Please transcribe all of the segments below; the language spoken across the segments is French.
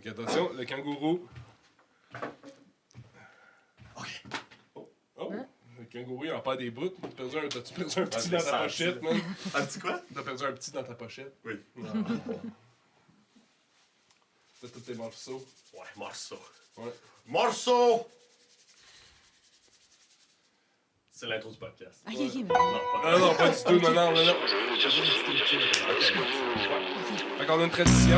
Donc, attention, le kangourou. Ok. Oh! Le kangourou, il en perd des bouts. T'as-tu perdu un petit Ouais, dans ta ça, pochette, ça. man? Un petit quoi? T'as perdu un petit dans ta pochette? Oui. Non. T'as tous tes morceaux. Ouais, morceau. Ouais. Morceau! C'est l'intro du podcast. Ok, Ouais. ok, mais... Non, pas Non, non, pas du tout, non, non, non. non. Fait qu'on a une tradition.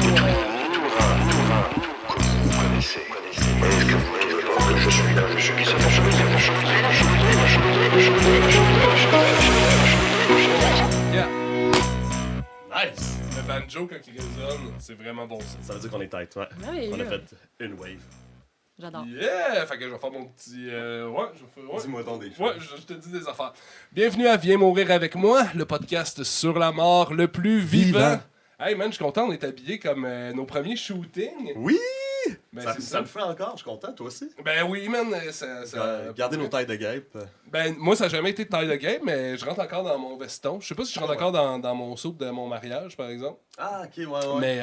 Yeah. Nice! Le banjo, quand il résonne, c'est vraiment bon, ça. Ça veut dire qu'on est tight, ouais. Ouais, On a là. fait une wave. J'adore. Yeah! Fait que je vais faire mon petit. Ouais, je vais faire. Ouais. Dis-moi donc des choses. Ouais, je te dis des affaires. Bienvenue à Viens mourir avec moi, le podcast sur la mort le plus vivant. Hey man, je suis content, on est habillés comme nos premiers shootings. Oui! Ben, ça, c'est ça le fait encore, je suis content, toi aussi. Ben oui, man, Gardez nos tailles de guêpe. Ben, moi, ça n'a jamais été taille de game, mais je rentre encore dans mon veston. Je sais pas si je rentre encore dans mon soupe de mon mariage, par exemple. Ah, ok, ouais. Mais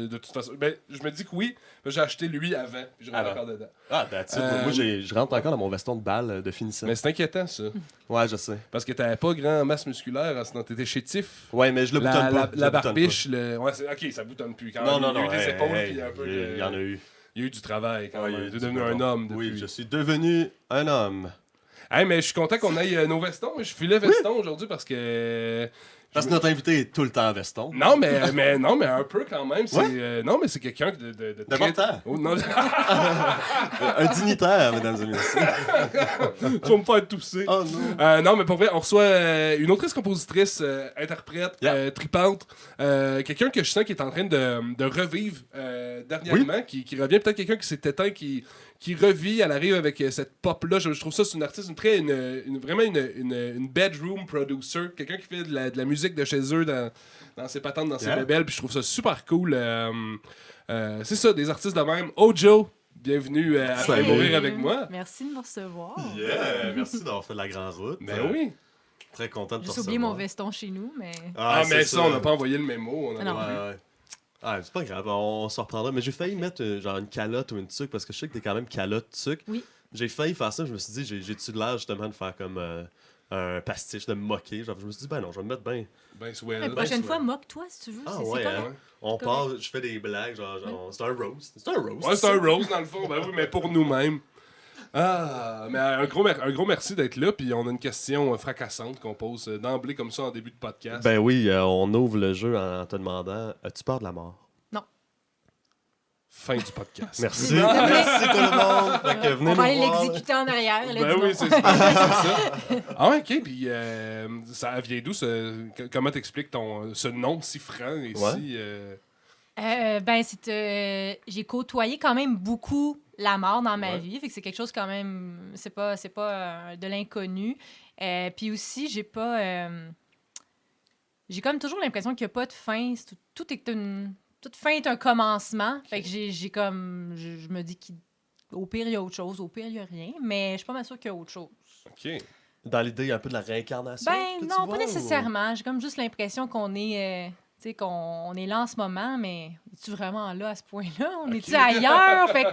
de toute façon, ben, je me dis que oui. J'ai acheté lui avant, puis je rentre Avant. encore dedans. Ah, that's it. Moi, je rentre encore dans mon veston de balle de finissant. Mais c'est inquiétant, ça. Ouais, je sais. Parce que t'avais pas grand masse musculaire, sinon t'étais chétif. Ouais, mais je le boutonne pas. Je La le boutonne barbiche, ouais, ok, ça boutonne plus. Quand pas. Non, même. non, Il y a non. eu des hey, épaules, hey, puis un peu il y en a eu. Il y a eu du travail quand Ouais, il y a même. eu T'es du devenu un travail. homme depuis. Oui, je suis devenu un homme. Hey, mais je suis content qu'on aille nos vestons. Je filais veston aujourd'hui parce que. Parce que notre invité est tout le temps en veston. Non, mais un peu quand même. C'est, Ouais? non, mais c'est quelqu'un de très... D'important. Oh, non, Un dignitaire, mesdames et messieurs. tu vas me faire tousser. Oh non. Non, mais pour vrai, on reçoit une autrice, compositrice, interprète, Yeah. tripante. Quelqu'un que je sens qui est en train de revivre dernièrement, qui revient. Peut-être quelqu'un qui s'est éteint, qui revit. Elle arrive avec cette pop-là. Je trouve ça, c'est une artiste, vraiment une bedroom producer. Quelqu'un qui fait de la musique de chez eux dans ses patentes, dans ses Yeah. bébelles. Puis je trouve ça super cool. C'est ça, des artistes de même. Ojo, bienvenue à Salut. mourir avec moi. Merci de me recevoir. Yeah, merci d'avoir fait la grande route. Ben oui. Très content de te J'ai recevoir. oublié mon veston chez nous, mais... Ah, mais c'est ça, on n'a pas envoyé le mémo. On Ah non. Ouais. Ah, c'est pas grave, on s'en reprendra. Mais j'ai failli mettre genre une calotte ou une tuque parce que je sais que t'es quand même calotte tuque. Oui. J'ai failli faire ça, je me suis dit, j'ai-tu de l'air justement de faire comme un pastiche, de me moquer. Genre, je me suis dit, ben non, je vais me mettre bien. Ben swell. La prochaine ouais. fois, moque-toi si tu veux. Ah c'est ouais, correct. hein? On Correct. part, je fais des blagues, genre c'est un roast. C'est un roast. Ouais, c'est un rose dans le fond, ben oui, mais pour nous-mêmes. Ah, mais un gros merci d'être là, puis on a une question fracassante qu'on pose d'emblée comme ça en début de podcast. Ben oui, on ouvre le jeu en te demandant, as-tu peur de la mort? Fin du podcast. Merci. Non, mais- Merci tout le monde. Fait que venez On va aller nous voir. l'exécuter en arrière. Là, Ben dis oui, donc. c'est ça. Ah ouais, ok, puis ça vient d'où comment t'expliques ce nom si franc et Ouais. si... Ben, j'ai côtoyé quand même beaucoup la mort dans ma Ouais. vie. Fait que c'est quelque chose quand même... C'est pas de l'inconnu. Puis aussi, j'ai pas... J'ai comme toujours l'impression qu'il n'y a pas de fin. Toute fin est un commencement. Fait que j'ai comme... Je me dis qu'au pire, il y a autre chose. Au pire, il n'y a rien. Mais je suis pas mal sûre qu'il y a autre chose. Ok. Dans l'idée un peu de la réincarnation. que Ben tu non, vois, pas ou- nécessairement. J'ai comme juste l'impression qu'on est... tu sais, qu'on est là en ce moment, mais es-tu vraiment là à ce point-là? On est-tu ailleurs? Fait que,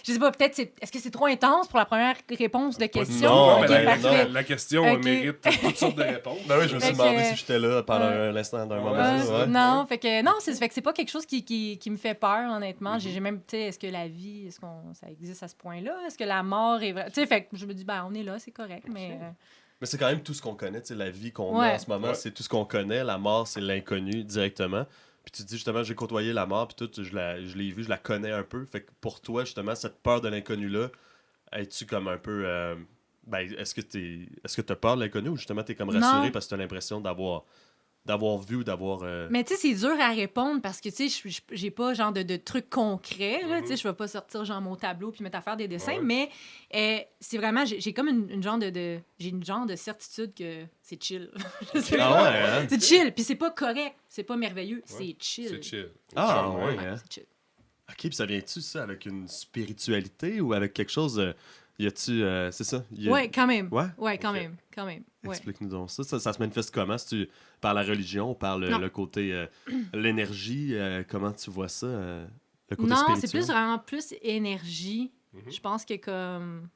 je sais pas, peut-être, est-ce que c'est trop intense pour la première réponse de question? Non, Ok, ben, parfait. La question Ok. mérite toutes sortes de réponses. Ben oui, je me suis Fait demandé que- si j'étais là pendant Ouais. l'instant d'un Ouais, moment. c'est ouais. ça. Non, fait que c'est pas quelque chose qui me fait peur, honnêtement. Mm-hmm. J'ai même, tu sais, est-ce que la vie, ça existe à ce point-là? Est-ce que la mort est vraie? Tu sais, fait que je me dis, ben, on est là, c'est correct, mais... Mais c'est quand même tout ce qu'on connaît. Tu sais, la vie qu'on Ouais. a en ce moment, Ouais. c'est tout ce qu'on connaît. La mort, c'est l'inconnu directement. Puis tu te dis justement, j'ai côtoyé la mort, puis tout, je l'ai vu, je la connais un peu. Fait que pour toi, justement, cette peur de l'inconnu-là, es-tu comme un peu. Ben, est-ce que t'as peur de l'inconnu ou justement t'es comme rassuré Non. parce que t'as l'impression d'avoir vu ou d'avoir. Mais tu sais, c'est dur à répondre parce que, tu sais, j'ai pas genre de trucs concrets, là, tu sais, je vais pas sortir genre mon tableau puis mettre à faire des dessins, Ouais. mais c'est vraiment, j'ai comme une genre j'ai une genre de certitude que c'est chill. Je sais Ah pas. ouais, hein? C'est chill, puis c'est pas correct, c'est pas merveilleux, c'est chill. C'est chill. Ah Ouais. ouais, Ouais, hein? c'est chill. Ok, puis ça vient-tu ça avec une spiritualité ou avec quelque chose. Y a-tu. C'est ça? Ouais, quand même. Ouais? Ouais, quand Ok. même, quand même. Ouais. Explique-nous donc ça. Ça se manifeste comment? Si tu par la religion, par Non. le côté l'énergie, comment tu vois ça? Le côté Non, c'est spirituel? plus vraiment plus énergie. Mhm. Je pense que comme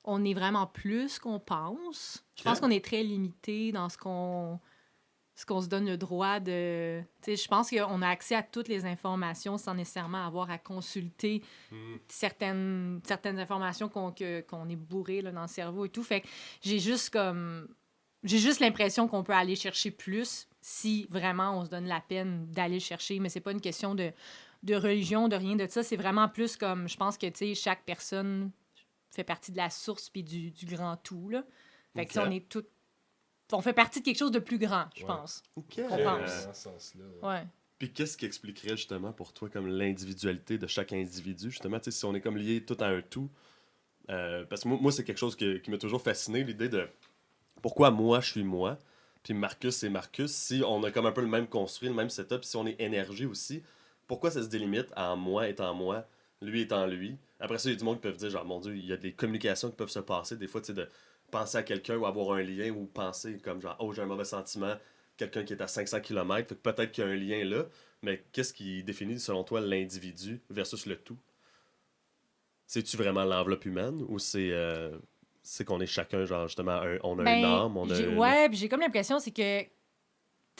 on est vraiment plus qu'on pense. Je Ok. pense qu'on est très limité dans ce qu'on se donne le droit de... Tu sais, je pense qu'on a accès à toutes les informations sans nécessairement avoir à consulter Mhm. certaines informations qu'on est bourré là, dans le cerveau et tout. Fait que j'ai juste comme... J'ai juste l'impression qu'on peut aller chercher plus si vraiment on se donne la peine d'aller chercher. Mais c'est pas une question de religion, de rien de ça. C'est vraiment plus comme... Je pense que, tu sais, chaque personne fait partie de la source puis du grand tout, là. Fait que, tu sais, Ok. on est tout... On fait partie de quelque chose de plus grand, je Ouais. pense. Ok. Qu'on pense. Dans ce sens-là. Ouais. Ouais. Puis qu'est-ce qui expliquerait justement pour toi comme l'individualité de chaque individu, justement, tu sais, si on est comme lié tout à un tout, parce que moi c'est quelque chose qui m'a toujours fasciné, l'idée de pourquoi moi je suis moi, puis Marcus c'est Marcus, si on a comme un peu le même construit, le même setup, si on est énergie aussi, pourquoi ça se délimite en moi étant moi, lui étant lui. Après ça, il y a du monde qui peuvent dire, genre, mon Dieu, il y a des communications qui peuvent se passer, des fois, tu sais, de penser à quelqu'un ou avoir un lien ou penser comme genre, oh, j'ai un mauvais sentiment, quelqu'un qui est à 500 km, fait que peut-être qu'il y a un lien là, mais qu'est-ce qui définit selon toi l'individu versus le tout? C'est-tu vraiment l'enveloppe humaine ou c'est qu'on est chacun, genre, justement, on a une Ben, âme, on a ouais, puis j'ai comme l'impression, c'est que, tu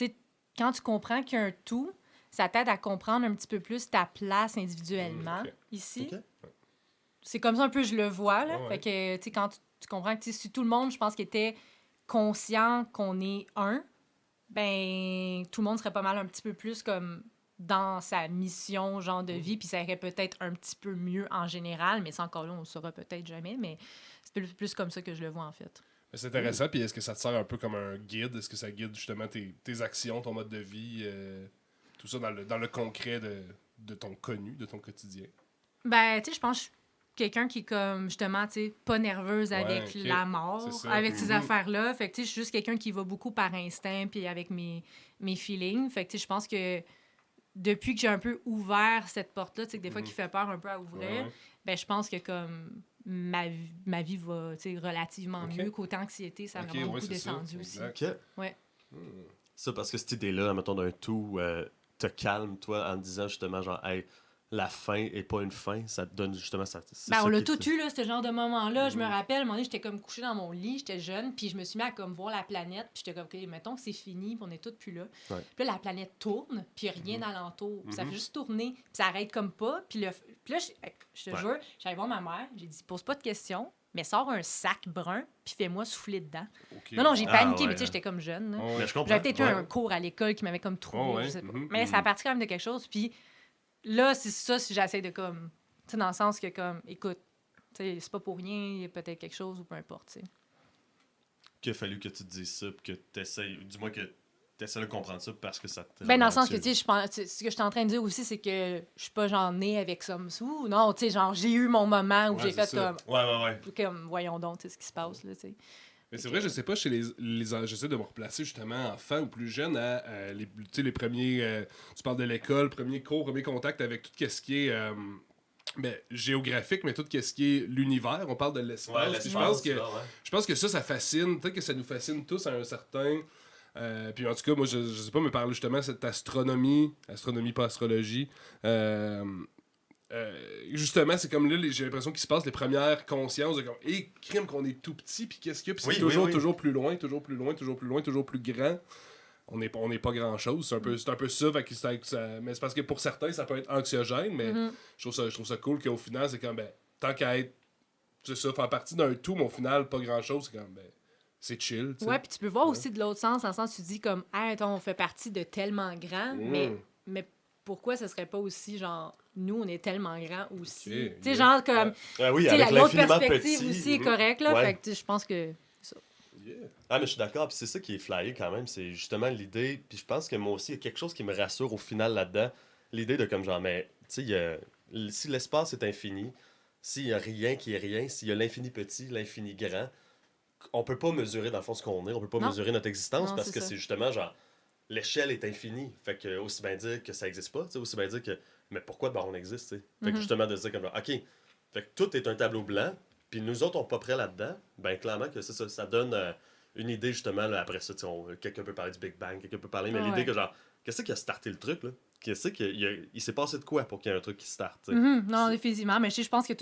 sais, quand tu comprends qu'il y a un tout, ça t'aide à comprendre un petit peu plus ta place individuellement Ok. ici. Ok. C'est comme ça un peu, je le vois, là. Ouais, ouais. Fait que, tu sais, quand tu comprends que, tu sais, si tout le monde, je pense, qu'il était conscient qu'on est un, ben, tout le monde serait pas mal un petit peu plus comme dans sa mission, genre de vie, puis ça irait peut-être un petit peu mieux en général, mais ça, encore là, on le saura peut-être jamais, mais c'est plus comme ça que je le vois, en fait. Mais c'est intéressant, puis est-ce que ça te sert un peu comme un guide? Est-ce que ça guide justement tes actions, ton mode de vie, tout ça dans le concret de ton connu, de ton quotidien? Ben, tu sais, je pense que je suis quelqu'un qui est comme, justement, tu sais, pas nerveuse avec ok. la mort, C'est ça. avec ces Mhm. affaires-là. Fait que, tu sais, je suis juste quelqu'un qui va beaucoup par instinct puis avec mes feelings. Fait que, tu sais, je pense que depuis que j'ai un peu ouvert cette porte-là, tu sais, que des fois, Mhm. qui fait peur un peu à ouvrir, Ouais, ouais. ben, je pense que comme ma vie va, tu sais, relativement Ok. mieux, qu'autant anxiété, ça a Ok, vraiment ouais, beaucoup c'est ça, descendu aussi. exact. Ok. Ouais. Hmm. Ça, parce que cette idée-là, mettons, d'un tout, te calme, toi, en te disant justement, genre, hey, la fin est pas une fin, ça te donne justement, c'est Ben, on ça l'a qui tout te... eu, là, ce genre de moment-là. Je me Mhm. rappelle, à un moment donné, j'étais comme couchée dans mon lit, j'étais jeune, puis je me suis mis à comme voir la planète, puis j'étais comme, OK, mettons que c'est fini, puis on est toutes plus là. Ouais. Puis là, la planète tourne, puis rien Mhm. alentour. Puis ça Mhm. fait juste tourner, puis ça arrête comme pas. Puis là, je te Ouais. jure, j'allais voir ma mère, j'ai dit, pose pas de questions, mais sors un sac brun, puis fais-moi souffler dedans. Ok. Non, j'ai Ah, paniqué, ouais, mais tu sais, hein. j'étais comme jeune. Là. Ouais, Mais je J'avais comprends. peut-être eu Ouais. un cours à l'école qui m'avait comme troublé, ouais. je sais pas. Mhm. Mais ça a parti quand même de quelque chose, puis là, c'est ça, si j'essaie de comme, tu sais, dans le sens que comme, écoute, tu sais, c'est pas pour rien, il y a peut-être quelque chose ou peu importe, tu sais. Qu'il a fallu que tu te dises ça, puis que t'essayes, du moins que t'essayes de comprendre ça parce que ça te... Ben, dans le sens que, tu sais, je pense, ce que je suis en train de dire aussi, c'est que je suis pas genre née avec ça, ou non, tu sais, genre, j'ai eu mon moment où Ouais, j'ai c'est fait ça. Ouais. comme, voyons donc, tu sais, ce qui se passe, là, tu sais. Mais c'est vrai, je sais pas, chez j'essaie de me replacer justement enfant ou plus jeune à tu sais, les premiers. Tu parles de l'école, premier cours, premier contact avec tout ce qui est géographique, mais tout ce qui est l'univers. On parle de l'espace. Puis je pense que ça fascine. Peut-être que ça nous fascine tous à un certain. Puis en tout cas, moi, je sais pas, me parle justement de cette astronomie pas astrologie. Justement, c'est comme là, j'ai l'impression qu'il se passe les premières consciences de comme, crime qu'on est tout petit, puis qu'est-ce qu'il y a, puis c'est toujours plus loin, toujours plus loin, toujours plus loin, toujours plus grand. On n'est pas grand-chose, c'est un peu ça, fait que mais c'est parce que pour certains, ça peut être anxiogène, mais Mhm. je trouve ça cool qu'au final, c'est comme, ben, tant qu'à être, c'est ça, faire partie d'un tout, mais au final, pas grand-chose, c'est comme, ben, c'est chill, tu sais. Ouais, puis tu peux voir Ouais. aussi de l'autre sens, dans le sens où tu dis comme, hey, attends, on fait partie de tellement grand, mais pourquoi ce serait pas aussi, genre, nous, on est tellement grand aussi. Ok, Tu sais, yeah. genre, comme, Ah oui, tu sais, avec l'autre l'infiniment perspective petit. aussi est correcte, là, Ouais. fait que, tu sais, je pense que... Yeah. Ah, mais je suis d'accord, puis c'est ça qui est flyé quand même, c'est justement l'idée, puis je pense que moi aussi, il y a quelque chose qui me rassure au final là-dedans, l'idée de comme genre, mais, tu sais, si l'espace est infini, s'il y a rien qui est rien, s'il y a l'infini petit, l'infini grand, on peut pas mesurer dans le fond ce qu'on est, on peut pas Non. mesurer notre existence Non, parce c'est que ça. c'est justement genre, l'échelle est infinie, fait que aussi bien dire que ça existe pas, tu sais, aussi bien dire que, mais pourquoi on existe, tu sais, fait que Mhm. justement de se dire comme, ok, fait que tout est un tableau blanc, puis nous autres, on pas prêt là-dedans, ben clairement que c'est ça, ça donne une idée justement, là, après ça, quelqu'un peut parler du Big Bang, quelqu'un peut parler, mais Ah l'idée ouais. que genre, qu'est-ce qui a starté le truc, là? qu'est-ce qu'il s'est passé de quoi pour qu'il y ait un truc qui starte, tu sais? Non, définitivement. Mais je pense que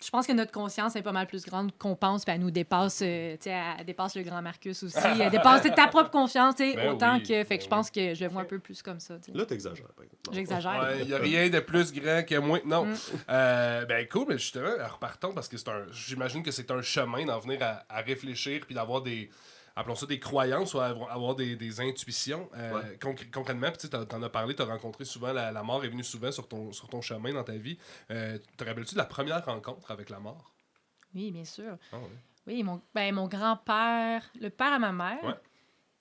je pense que notre conscience est pas mal plus grande qu'on pense, puis elle nous dépasse, tu sais, elle dépasse le grand Marcus aussi. Elle dépasse ta propre confiance, tu sais, Ben autant oui, que. Fait ben que je pense que je le vois un peu plus comme ça, tu sais. Là, t'exagères, par exemple. Non. J'exagère. Il n'y a rien de plus grand que moi. Non. Ben cool, mais justement, repartons parce que j'imagine que c'est un chemin d'en venir à réfléchir puis d'avoir des. Appelons ça des croyances ou avoir des intuitions. Concrètement, puis tu t'en as parlé, tu as rencontré souvent, la mort est venue souvent sur ton chemin dans ta vie. Te rappelles-tu de la première rencontre avec la mort? Oui, bien sûr. Ah ouais. Oui, mon grand-père, le père à ma mère, Ouais.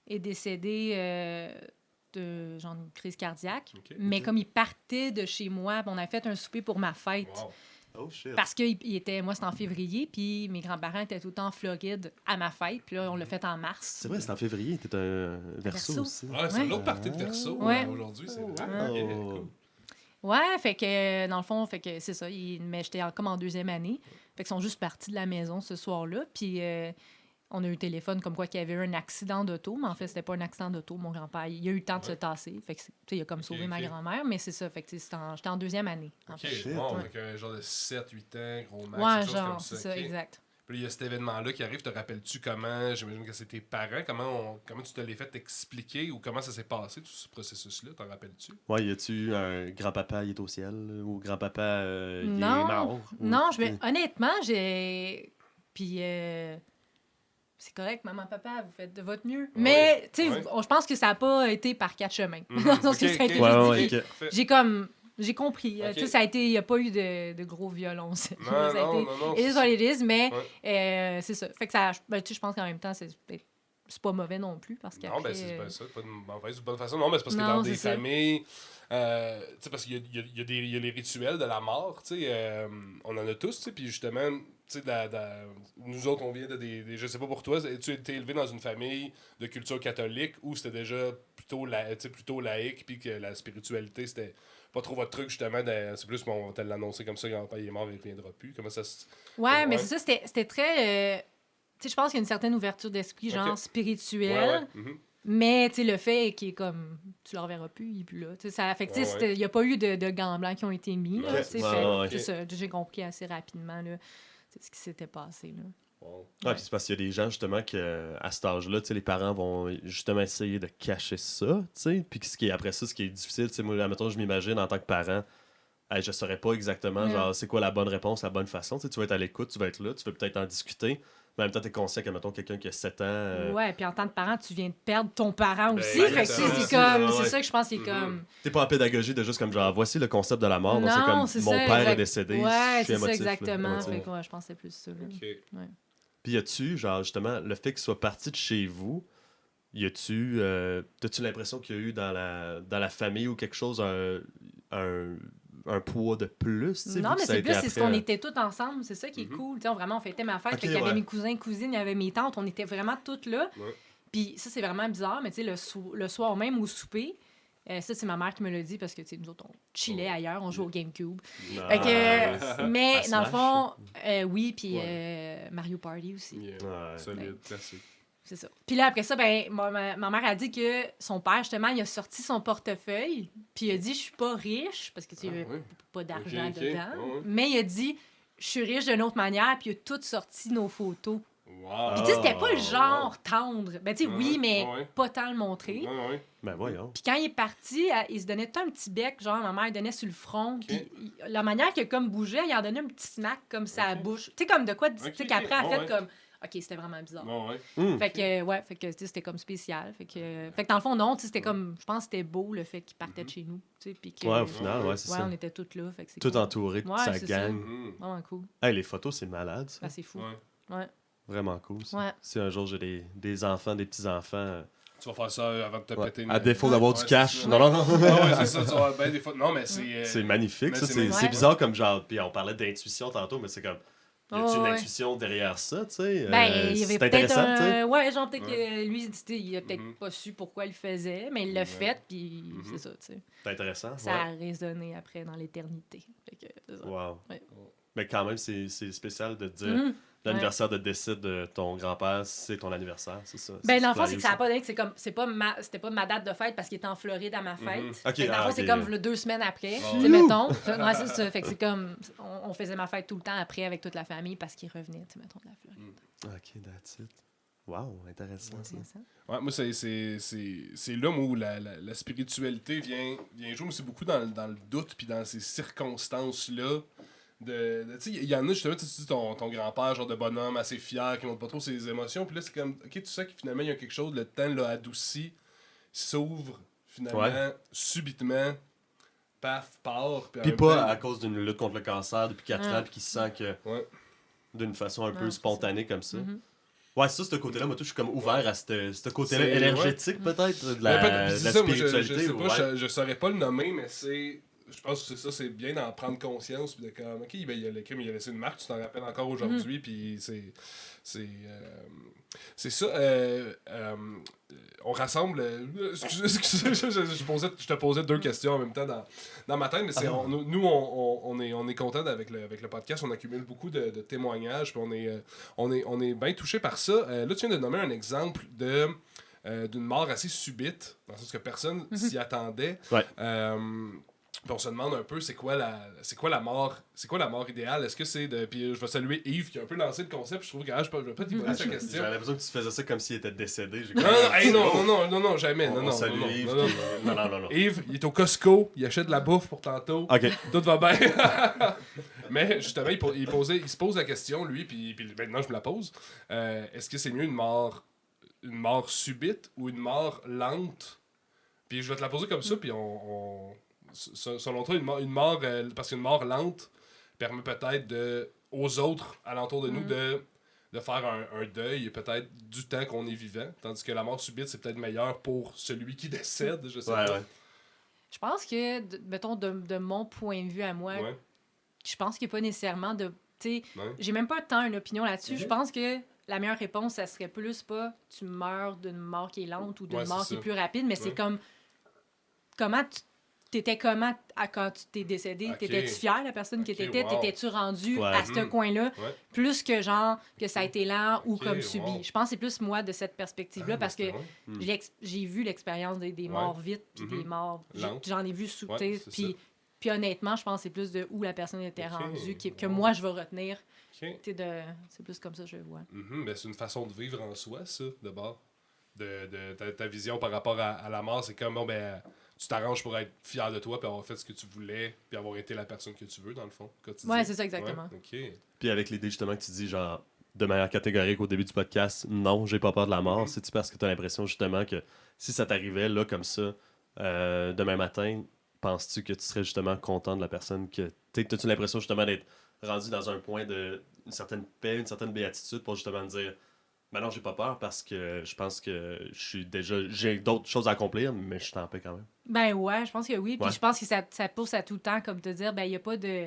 est décédé de genre une crise cardiaque. Ok. Mais comme il partait de chez moi, on a fait un souper pour ma fête. Wow. Oh shit. Parce que moi, c'était en février, puis mes grands-parents étaient tout le temps en Floride à ma fête, puis là, on l'a fait en mars. C'est vrai, c'est en février, t'es un Verseau Verseau. aussi. Ouais, c'est Ouais. l'autre partie de Verseau Ouais. aujourd'hui. C'est vrai. Oh. Ok, cool. Ouais, fait que dans le fond, fait que c'est ça. Mais j'étais comme en 2e année. Fait qu'ils sont juste partis de la maison ce soir-là, puis on a eu le téléphone comme quoi qu'il y avait eu un accident d'auto, mais en fait, c'était pas un accident d'auto. Mon grand-père, il a eu le temps de se tasser. Fait que, tu sais, il a comme sauvé ma grand-mère, mais c'est ça. Fait que, j'étais en 2e année. En Ok, fait. bon, Ouais. avec un genre de 7-8 ans, gros max, Ouais, quelque chose genre, comme c'est ça. ça, ok. exact. Puis il y a cet événement-là qui arrive, te rappelles-tu comment, j'imagine que c'est tes parents, comment tu te l'es fait expliquer ou comment ça s'est passé, tout ce processus-là, t'en rappelles-tu? Ouais, y a-tu un grand-papa, il est au ciel, ou grand-papa, il est Non, mort? Ou- non, honnêtement, j'ai... Puis... c'est correct, maman, papa, vous faites de votre mieux. Mais, tu sais, ouais. je pense que ça n'a pas été par 4 chemins. Dans le sens que ça a été Ouais, juste ouais, dit. ok. Parfait. J'ai compris. Ok. Tu sais, ça a été... Il n'y a pas eu de gros violence. Non, Ça a non, été... non, non. It is what it is, mais Ouais. c'est ça. Fait que ça... Ben, tu sais, je pense qu'en même temps, c'est pas mauvais non plus, parce qu'après... Non, ben c'est pas ça, pas de mauvaise ou bonne façon. Non, mais c'est parce que Non, dans des c'est ça. familles, tu sais, parce qu'il y a les rituels de la mort, tu sais, on en a tous, tu sais, puis justement, tu sais, nous autres, on vient je sais pas pour toi, tu as été élevé dans une famille de culture catholique où c'était déjà plutôt laïque, puis que la spiritualité, c'était pas trop votre truc, justement, c'est plus, on va te l'annoncer comme ça, grand-père, il est mort, il reviendra plus. Comment ça se... Ouais, mais Ouais. c'est ça, c'était très... tu sais, je pense qu'il y a une certaine ouverture d'esprit, genre Ok. spirituelle. Mhm. Mais, tu sais, le fait qu'il est comme... Tu le reverras plus, il est plus là. Tu sais, ça fait que, tu sais, il n'y a pas eu de gants blancs qui ont été mis, là, Ouais. tu sais, Ouais, fait- ouais, c'est ça, j'ai compris assez rapidement, là, ce qui s'était passé, là. Wow. Ouais, puis c'est parce qu'il y a des gens, justement, que à cet âge-là, tu sais, les parents vont justement essayer de cacher ça, tu sais. Puis après ça, ce qui est difficile, tu sais, moi, admettons, je m'imagine en tant que parent, hey, je saurais pas exactement, genre, c'est quoi la bonne réponse, la bonne façon. Tu sais, tu vas être à l'écoute, tu vas être là, tu veux peut-être en discuter. Mais en même temps, t'es conscient que, mettons, quelqu'un qui a 7 ans. Ouais, puis en tant que parent, tu viens de perdre ton parent aussi. Ben, Fait que, tu sais, c'est exactement. comme... Ouais. C'est ça que je pense qu'il est comme... T'es pas en pédagogie de juste comme genre, voici le concept de la mort. Non, c'est comme c'est mon ça, père exact. est décédé. Ouais, je suis c'est ça, émotif, là, exactement. émotif. Fait que, ouais, je pense que c'est plus ça, là. Ok. Puis y a-tu, genre, justement, le fait qu'il soit parti de chez vous, t'as-tu l'impression qu'il y a eu dans la famille ou quelque chose, un poids de plus, tu sais, Non, vu que mais ça a c'est été plus, c'est ce qu'on après, était tous ensemble. C'est ça qui est cool. Tu sais, vraiment, on fêtait ma fête. Ok, Fait qu'il y avait ouais. mes cousins, cousines, il y avait mes tantes. On était vraiment toutes là. Ouais. Puis ça, c'est vraiment bizarre. Mais tu sais, le soir même au souper, ça, c'est ma mère qui me l'a dit parce que, tu sais, nous autres, on chillait ailleurs. On jouait au GameCube. Non. Fait que, mais À dans le Smash. fond, oui, puis Ouais. Mario Party aussi. Yeah. Ouais. Solide, classique. C'est ça. Puis là, après ça, ben, ma mère a dit que son père, justement, il a sorti son portefeuille, puis il a dit, je suis pas riche, parce que tu sais, Ah, oui. pas d'argent Ok, ok. dedans, Ouais, ouais. mais il a dit, je suis riche d'une autre manière, puis il a tout sorti nos photos. Wow. Puis tu sais, c'était pas le Oh, genre tendre. Ben, tu sais, Ouais, oui, mais ouais. pas tant le montrer. Ouais, ouais. Ben voyons. Puis quand il est parti, il se donnait tout un petit bec, genre ma mère, il donnait sur le front. Ok. Puis la manière qu'il a comme bougeait, il en donnait un petit smack comme ça à la Ok. bouche. Tu sais, comme de quoi, tu Ok, sais, ok. qu'après, elle a Ouais, fait ouais. comme, OK, c'était vraiment bizarre. Ouais, ouais. Fait que, ouais, fait que, tu sais, c'était comme spécial. Fait que dans le fond, non, tu sais, c'était comme, je pense que c'était beau le fait qu'il partait de chez nous. Tu sais, puis que, Ouais, au final, ouais, c'est ouais, ça. on était toutes là. Fait que c'est Tout cool. entouré de Ouais, sa c'est ça. gang. Mhm. Vraiment cool. Hey, les photos, c'est malade, ça. Ah, c'est fou. Ouais. Ouais. Vraiment cool, ça. Ouais. Si un jour j'ai des enfants, des petits-enfants... Tu vas faire ça avant de te ouais, péter une... à défaut d'avoir du Ouais, cash. c'est ça. Non, non, non. Ouais, ouais, c'est ça. Tu vas avoir ben des fois... Non, mais c'est... C'est magnifique, mais ça. c'est C'est magnifique. bizarre comme genre... Puis on parlait d'intuition tantôt, mais c'est comme... Y a-tu une Ouais. intuition derrière ça, tu sais? Ben, il y avait c'est peut-être intéressant, tu sais? un... Ouais, genre peut-être Ouais. que lui, tu sais, il a peut-être Mhm. pas su pourquoi il le faisait, mais il l'a Ouais. fait, puis Mhm. c'est ça, tu sais. C'est intéressant, Ça a résonné après dans l'éternité. Fait que, c'est ça. Wow. Ouais. Mais quand même, c'est spécial de te dire... Mhm. l'anniversaire de décès de ton grand-père, c'est ton anniversaire, c'est ça? Ben, dans le peut fond, c'est arriver, que ça n'a pas d'être, c'était pas ma date de fête parce qu'il était en Floride à ma fête. Ok, Fait que dans le fond, c'est ok. comme 2 semaines après. Oh. Tu sais, mettons. Ouais, c'est ça. Fait que c'est comme, on faisait ma fête tout le temps après avec toute la famille parce qu'il revenait, tu sais, mettons, de la Floride. Ok, that's it. Wow, intéressant ça. C'est ça. Ouais, moi, c'est là où la spiritualité vient jouer, mais c'est beaucoup dans le doute, puis dans ces circonstances-là. Tu sais, il y en a justement, tu dis ton grand-père, genre de bonhomme assez fier, qui montre pas trop ses émotions, puis là, c'est comme, ok, tu sais que finalement, il y a quelque chose, le temps l'a adouci, s'ouvre, finalement, subitement, paf, part. Puis en Puis même pas temps, à cause d'une lutte contre le cancer depuis 4 ans, puis qui se sent que Ouais. d'une façon un peu c'est spontanée comme ça. Mhm. Ouais, ça, ce côté-là, moi, tout, je suis comme ouvert à ce côté-là C'est- énergétique, peut-être, de Ben, la c'est ça, moi, spiritualité. je sais ou- pas, ouais. je saurais pas le nommer, mais je pense que c'est ça, c'est bien d'en prendre conscience, puis de comme, ok, ben, il a, le crime, il a laissé une marque, tu t'en rappelles encore aujourd'hui, puis c'est ça. On rassemble. Excusez, je te posais 2 questions en même temps dans ma tête, mais nous, on est content avec le podcast. On accumule beaucoup de témoignages, puis on est bien touché par ça. Là, tu viens de nommer un exemple d'une mort assez subite, dans le sens que personne s'y attendait. Ouais. Puis on se demande un peu c'est quoi la mort idéale. Est-ce que c'est de. Puis je vais saluer Yves qui a un peu lancé le concept. Je trouve que je vais pas t'y poser sa question. J'avais l'impression que tu faisais ça comme s'il était décédé. J'ai Non, comme- hey, non, jamais. On Non, salue non, Yves, non, non. puis- non. Yves, il est au Costco, il achète de la bouffe pour tantôt. Ok. Tout va bien. Mais justement, il se pose la question, lui, puis maintenant je me la pose. Est-ce que c'est mieux une mort subite ou une mort lente? Puis je vais te la poser comme ça, puis selon toi, une mort parce qu'une mort lente permet peut-être aux autres alentour de nous de faire un deuil, peut-être du temps qu'on est vivant, tandis que la mort subite, c'est peut-être meilleur pour celui qui décède, je sais pas. Ouais. Je pense que, mettons, de mon point de vue à moi, Ouais. je pense qu'il n'y a pas nécessairement de. Tu sais, Ouais. j'ai même pas tant une opinion là-dessus. Mhm. Je pense que la meilleure réponse, ça serait plus pas tu meurs d'une mort qui est lente ou d'une Ouais, mort c'est qui est ça. plus rapide, mais Ouais. c'est comme. Comment tu. T'étais comment quand tu t'es décédé? Ok. T'étais-tu fier de la personne que Ok, t'étais? wow. T'étais-tu rendu Ouais. à ce coin-là? Ouais. Plus que genre que ça a été lent ou Ok, comme subi. wow. Je pense que c'est plus moi de cette perspective-là parce que j'ai vu l'expérience des Ouais. morts vite puis des morts. Lentes. J'en ai vu sous. Ouais, Tu sais, c'est puis honnêtement, je pense que c'est plus de où la personne était Ok, rendue que wow. moi je vais retenir. Ok. C'est plus comme ça que je le vois. Ben, c'est une façon de vivre en soi, ça, d'abord. Ta vision par rapport à la mort, c'est comme, bon, ben, tu t'arranges pour être fier de toi, puis avoir fait ce que tu voulais, puis avoir été la personne que tu veux, dans le fond, quotidien. Ouais, c'est ça exactement. Ouais, ok. Puis avec l'idée justement que tu dis genre de manière catégorique au début du podcast, non, j'ai pas peur de la mort, c'est-tu parce que tu as l'impression justement que si ça t'arrivait là comme ça demain matin, penses-tu que tu serais justement content de la personne que t'as-tu l'impression justement d'être rendu dans un point de une certaine paix, une certaine béatitude pour justement dire ben non, j'ai pas peur parce que je pense que j'ai d'autres choses à accomplir, mais je suis en paix quand même. Ben ouais, je pense que oui. Puis Ouais. je pense que ça pousse à tout le temps comme te dire, ben il n'y a pas de.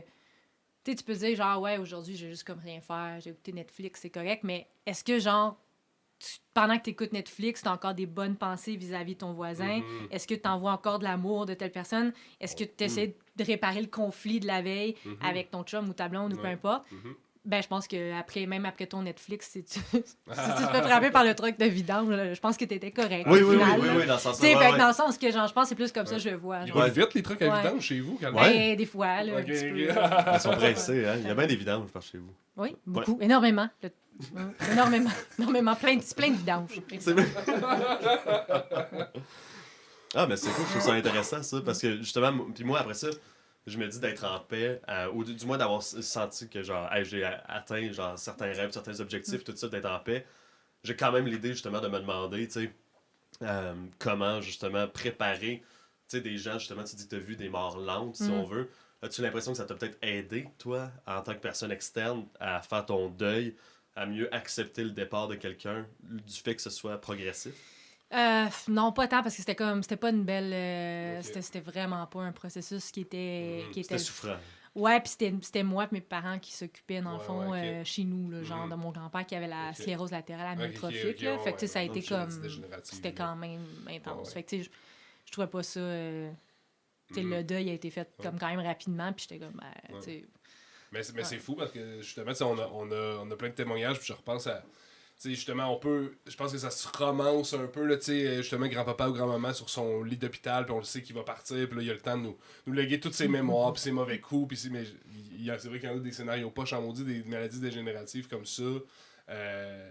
Tu sais, tu peux dire genre, ouais, aujourd'hui, j'ai juste comme rien faire, j'ai écouté Netflix, c'est correct, mais est-ce que genre, pendant que tu écoutes Netflix, tu as encore des bonnes pensées vis-à-vis de ton voisin? Est-ce que tu envoies encore de l'amour de telle personne? Est-ce que tu essaies de réparer le conflit de la veille avec ton chum ou ta blonde ou peu Ouais. importe? Ben, je pense que même après ton Netflix, si tu te fais frapper par le truc de vidange, là, je pense que t'étais correct. Oui, au final, là. dans ce sens Tu sais, fait que dans le sens que genre, je pense que c'est plus comme ça que je le vois. Ils genre. roulent vite, les trucs à Ouais. vidange chez vous, quand même. Ben, des fois, là, un Ok, petit ok. peu. Ils sont pressés, hein. Il y a bien des vidanges par chez vous. Oui, beaucoup, énormément. Énormément, énormément, plein de vidanges. C'est vrai. Ah, mais c'est cool, je trouve ça intéressant, ça, parce que justement, puis moi, après ça, je me dis d'être en paix, ou du moins d'avoir senti que, genre, hey, j'ai atteint, genre, certains rêves, certains objectifs, tout ça, d'être en paix. J'ai quand même l'idée, justement, de me demander, tu sais, comment, justement, préparer, tu sais, des gens, justement, tu dis que tu as vu des morts lentes, si on veut. As-tu l'impression que ça t'a peut-être aidé, toi, en tant que personne externe, à faire ton deuil, à mieux accepter le départ de quelqu'un, du fait que ce soit progressif? Non, pas tant, parce que c'était pas une belle. Ok. C'était vraiment pas un processus qui était. C'était souffrant. Ouais, puis c'était moi et mes parents qui s'occupaient, dans le Ouais, fond, ouais, ok. chez nous, là, genre de mon grand-père qui avait la Ok. sclérose latérale Ok, amyotrophique. ok, là. ouais, Fait que, tu sais, ça a ouais, été donc, comme. maladie dégénérative, C'était là. quand même intense. Ouais. Fait que, tu sais, je trouvais pas ça. Tu sais, le deuil a été fait comme quand même rapidement, puis j'étais comme, ben, tu sais. Mais c'est fou parce que justement, on a plein de témoignages, puis je repense à. Tu sais, justement, je pense que ça se romance un peu, là, tu sais, justement, grand-papa ou grand-maman sur son lit d'hôpital, puis on le sait qu'il va partir, puis là, il a le temps de nous léguer toutes ses mémoires, puis ses mauvais coups, puis mais c'est vrai qu'il y en a des scénarios poches en maudit, des maladies dégénératives comme ça.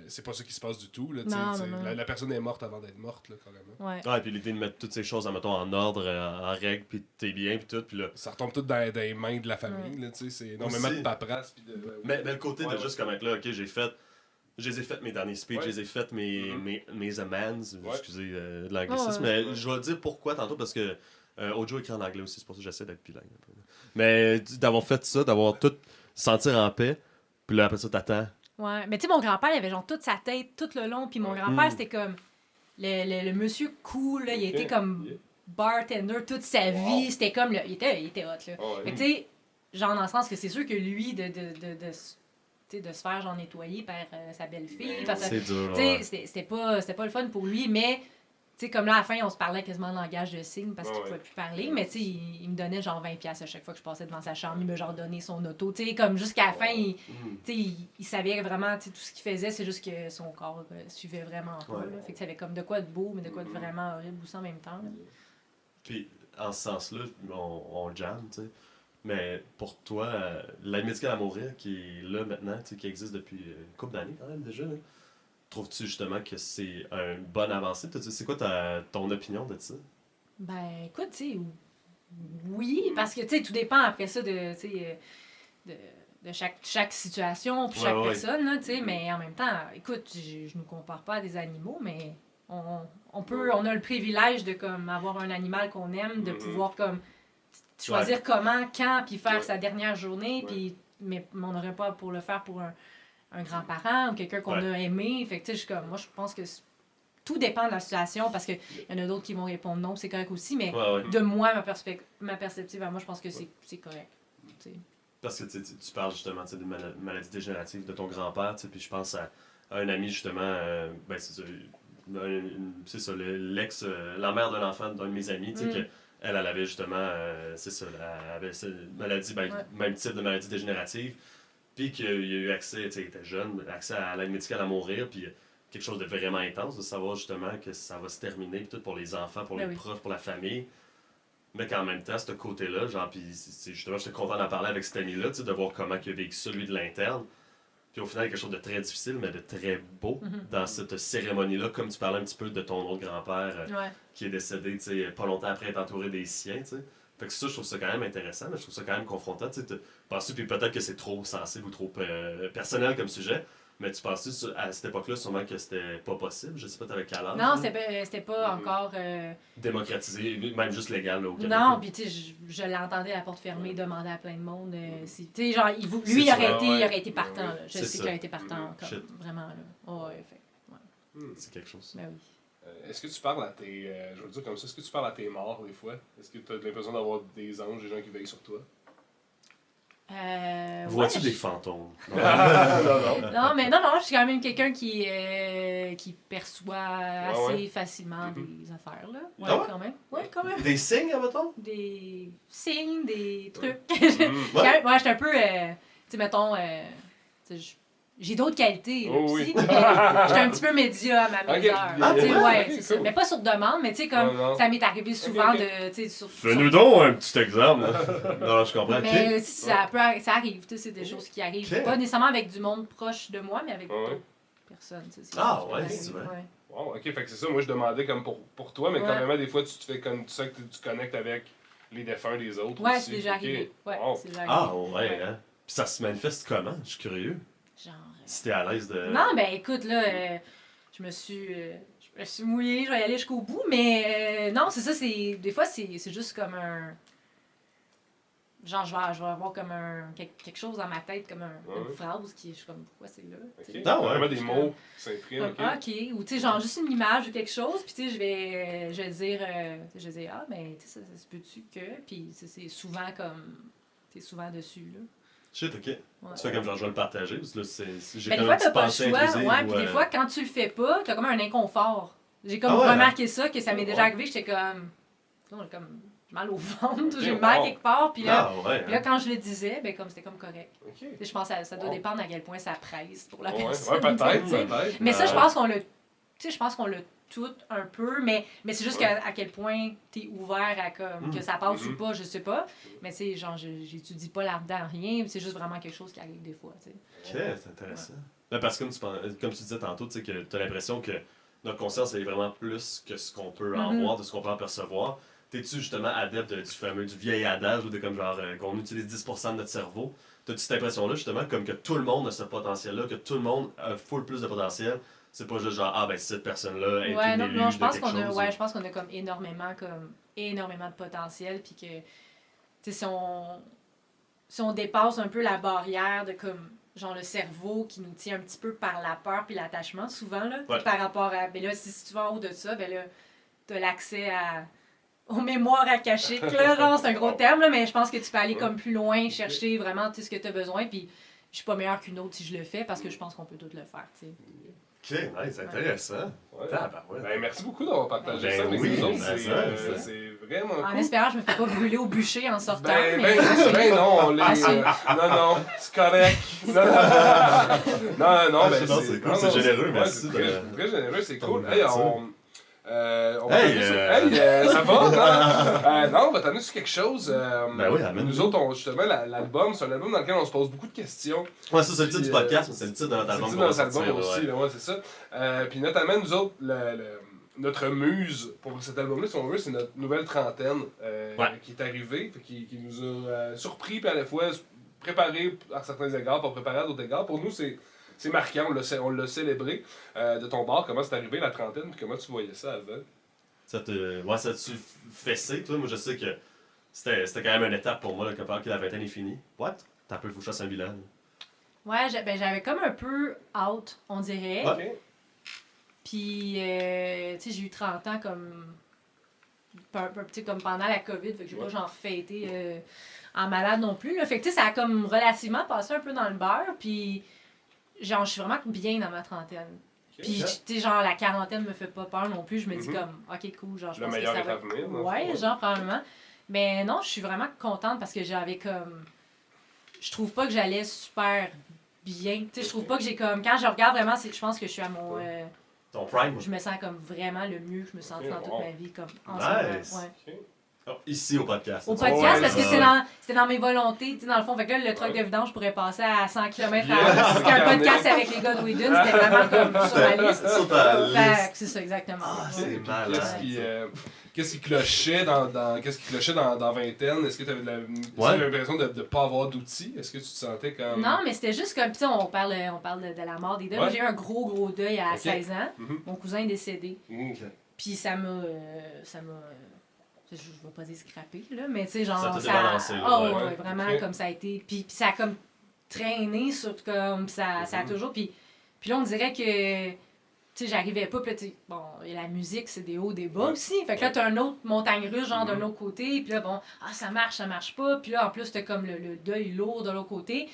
C'est pas ça qui se passe du tout, là, tu sais, non. la personne est morte avant d'être morte, là, carrément. Ouais. Ouais, puis l'idée de mettre toutes ces choses, mettons, en ordre, en règle, puis t'es bien, puis tout, puis là... Ça retombe tout dans les mains de la famille, là, tu sais, c'est énormément de paperasse, puis de... Mais le côté de juste comme être là, ok, je les ai fait mes derniers speeches, je les ai fait mes amends, excusez de l'anglicisme, mais je vais dire pourquoi tantôt, parce que Ojo écrit en anglais aussi, c'est pour ça que j'essaie d'être bilingue un peu. Mais d'avoir fait ça, d'avoir tout sentir en paix, puis là après ça t'attends. Ouais, mais tu sais, mon grand-père, il avait genre toute sa tête tout le long, puis mon grand-père, c'était comme le monsieur cool, là, il était comme bartender toute sa vie, c'était comme, il était hot, là. Mais tu sais, genre dans le sens que c'est sûr que lui, de se faire genre nettoyer par sa belle-fille, parce que, C'est dur, c'était pas le fun pour lui, mais... Tu sais, comme là, à la fin, on se parlait quasiment en langage de signes parce qu'il pouvait plus parler, mais tu sais, il me donnait genre 20$ à chaque fois que je passais devant sa chambre. Il me genre donné son auto. Tu sais, comme jusqu'à la fin, tu sais, il savait vraiment, tu sais, tout ce qu'il faisait, c'est juste que son corps suivait vraiment pas. Là. Fait que ça avait comme de quoi de beau, mais de quoi de vraiment horrible aussi en même temps. Là. Puis, en ce sens-là, on jam, tu sais. Mais pour toi, l'aide médicale à mourir, qui est là maintenant, tu sais, qui existe depuis une couple d'années quand même déjà, là, trouves-tu justement que c'est une bonne avancée? C'est quoi ton opinion de ça? Ben, écoute, tu sais, oui, parce que, tu sais, tout dépend après ça de chaque situation pour chaque personne, là, tu sais, mais en même temps, écoute, je nous compare pas à des animaux, mais on a le privilège de, comme, avoir un animal qu'on aime, de pouvoir, comme, choisir comment, quand, puis faire sa dernière journée, puis, mais on n'aurait pas pour le faire pour un grand-parent ou quelqu'un qu'on a aimé. Fait que, tu sais, moi, je pense que tout dépend de la situation parce qu'il y en a d'autres qui vont répondre non, c'est correct aussi, mais de moi, ma perspective à moi, je pense que c'est correct. T'sais. Parce que tu parles justement d'une maladie dégénérative de ton grand-père, puis je pense à un ami justement, ben c'est ça, la mère d'un enfant d'un de mes amis, elle avait justement, c'est ça, elle avait cette maladie, même type de maladie dégénérative. Puis qu'il y a eu accès, tu sais, il était jeune, accès à l'aide médicale à mourir, puis quelque chose de vraiment intense, de savoir justement que ça va se terminer, puis tout pour les enfants, pour les profs, pour la famille. Mais qu'en même temps, ce côté-là, genre, puis justement, j'étais content d'en parler avec cet ami-là, tu sais, de voir comment il a vécu ça, lui, de l'interne. Puis au final, quelque chose de très difficile, mais de très beau dans cette cérémonie-là, comme tu parlais un petit peu de ton autre grand-père qui est décédé, tu sais, pas longtemps après être entouré des siens, tu sais. Fait que ça, je trouve ça quand même intéressant, mais je trouve ça quand même confrontant. Tu penses-tu, puis peut-être que c'est trop sensible ou trop personnel comme sujet, mais tu penses-tu à cette époque-là sûrement que c'était pas possible? Je sais pas, t'avais quel âge? Non, c'était pas encore... démocratisé, même juste légal là, au Québec. Non, puis tu sais, je l'entendais à la porte fermée demander à plein de monde. Tu sais, genre, lui, il aurait été partant. Là. Je sais qu'il aurait été partant, comme, vraiment. Là. C'est quelque chose. Ben oui. Est-ce que tu parles à tes... je veux dire comme ça, est-ce que tu parles à tes morts des fois? Est-ce que tu as l'impression d'avoir des anges, des gens qui veillent sur toi? Vois-tu des fantômes? Non, mais non, je suis quand même quelqu'un qui perçoit assez facilement des affaires, là. Ouais, quand même. Ouais, quand même. Des signes, mettons? Des signes, des trucs. Moi, j'étais un peu... tu sais, mettons... j'ai d'autres qualités aussi. J'étais un petit peu média à ma meilleure. C'est ça. Mais pas sur demande, mais tu sais, comme ça m'est arrivé souvent de. Fais-nous donc un petit exemple. Non, je comprends. Mais ça arrive, c'est des choses qui arrivent. Pas nécessairement avec du monde proche de moi, mais avec d'autres personnes. C'est vrai. Wow, ok, fait que c'est ça. Moi, je demandais comme pour toi, mais quand même, des fois, tu te fais comme tu sais que tu connectes avec les défunts des autres. Ouais, aussi. c'est déjà arrivé. Ouais, c'est déjà arrivé. Hein? Puis ça se manifeste comment? Je suis curieux. Genre. Si t'es à l'aise de... Non, ben écoute, là, je me suis mouillée, je vais y aller jusqu'au bout, mais non, c'est ça, des fois, c'est juste comme un... Genre, je vais avoir comme quelque chose dans ma tête, comme une phrase qui je suis comme, pourquoi c'est là? Okay. Vraiment des mots qui s'impriment. OK. Ou, tu sais, genre juste une image ou quelque chose, puis tu sais, je vais dire, ah, ben, tu sais, ça se peut-tu que... Puis c'est souvent comme... T'es souvent dessus, là. Shit, ok. Tu fais comme genre, je vais le partager, parce que là, j'ai des fois, t'as pas le choix, puis des fois, quand tu le fais pas, t'as comme un inconfort. J'ai comme remarqué ça, que ça m'est déjà arrivé, j'étais comme... Je mal au ventre, j'ai wow. mal quelque part. Puis là, ouais. puis là, quand je le disais, ben, comme c'était comme correct. Ok. Je pense que ça doit dépendre à quel point ça presse pour la Ouais, personne. peut-être, tu sais. peut-être. Mais ça, je pense qu'on l'a. Tu sais, je pense qu'on l'a tout un peu, mais c'est juste à quel point t'es ouvert à comme que ça passe ou pas, je sais pas. Mais tu sais, genre, j'étudie pas là-dedans rien, c'est juste vraiment quelque chose qui arrive des fois, tu sais. Ok, c'est intéressant. Ouais. Parce que comme tu disais tantôt, tu sais, que t'as l'impression que notre conscience est vraiment plus que ce qu'on peut en voir, de ce qu'on peut en percevoir. T'es-tu justement adepte du vieil adage, de comme genre qu'on utilise 10% de notre cerveau? T'as-tu cette impression-là, justement, comme que tout le monde a ce potentiel-là, que tout le monde a full plus de potentiel? C'est pas juste genre, ah ben cette personne-là est une élue je pense de quelque qu'on a, chose. je pense qu'on a comme énormément de potentiel, puis que, tu sais, si on dépasse un peu la barrière de comme, genre le cerveau qui nous tient un petit peu par la peur puis l'attachement, souvent, là, par rapport à, ben là, si tu vas en haut de ça, ben là, t'as l'accès aux mémoires akashiques, là, genre, c'est un gros terme, là, mais je pense que tu peux aller comme plus loin, chercher vraiment, tu sais, ce que t'as besoin, puis je suis pas meilleure qu'une autre si je le fais, parce que je pense qu'on peut tout le faire, tu sais. Ok, nice, intéressant. Ouais. Ben, merci beaucoup d'avoir partagé ça avec oui, nous autres. c'est vraiment cool. En espérant que je me fais pas brûler au bûcher en sortant. Non, on les... non, c'est correct. Non, c'est cool, c'est généreux, merci. C'est très généreux, c'est cool. Hey, on va ça va? Non, on va t'amener sur quelque chose. Ben oui, amène. Nous autres, justement, l'album, c'est un album dans lequel on se pose beaucoup de questions. Ouais, ça, c'est le titre du podcast, mais c'est le titre de notre album. C'est le titre de notre album aussi, ouais, c'est ça. Puis notamment, nous autres, notre muse pour cet album-là, si on veut, c'est notre nouvelle trentaine qui est arrivée, qui nous a surpris, puis à la fois préparé à certains égards, pas préparé à d'autres égards. Pour nous, c'est marquant, on l'a célébré. De ton bord, comment c'est arrivé la trentaine, puis comment tu voyais ça avant? Ça te fessé, toi? Moi, je sais que c'était quand même une étape pour moi, là, que la vingtaine est finie. What? T'as un peu fouché un bilan. Ouais, j'avais comme un peu out, on dirait. Okay. Puis, tu sais, j'ai eu 30 ans comme comme pendant la COVID, fait que j'ai pas genre fêté en malade non plus. Là. Fait que tu sais, ça a comme relativement passé un peu dans le beurre, puis genre, je suis vraiment bien dans ma trentaine. Puis, tu sais, genre, la quarantaine me fait pas peur non plus. Je me dis comme, ok, cool, genre, je pense que ça va... venir, ouais, genre, probablement. Mais non, je suis vraiment contente parce que j'avais comme... Je trouve pas que j'allais super bien. Tu sais, je trouve pas que j'ai comme... Quand je regarde vraiment, je pense que je suis à mon... Ton prime? Je me sens comme vraiment le mieux que je me sentais dans toute ma vie, comme en ce moment. Ouais. Oh, ici au podcast. Au podcast, parce que c'était dans mes volontés, tu sais, dans le fond. Fait que là, le truck de vidange pourrait passer à 100 km/h. Parce qu'un podcast avec les gars de Whedon, c'était vraiment comme sur ma liste. Sur ta liste. C'est ça, exactement. Ah, c'est malade. Qu'est-ce qui clochait dans vingtaine? Est-ce que tu avais l'impression de ne pas avoir d'outils? Est-ce que tu te sentais comme... Non, mais c'était juste comme, tu sais, on parle de la mort des deuils. J'ai eu un gros deuil à 16 ans. Mon cousin est décédé. Puis ça m'a... je vais pas dire scrappé, là, mais tu sais, genre... Ça t'a débalancé, ouais, vraiment, comme ça a été... Puis ça a comme traîné sur comme... Ça a toujours... Puis là, on dirait que... Tu sais, j'arrivais pas, puis là, bon, et la musique, c'est des hauts, des bas aussi. Fait que là, t'as une autre montagne russe, genre, d'un autre côté, puis là, bon, ça marche pas. Puis là, en plus, t'as comme le deuil lourd de l'autre côté.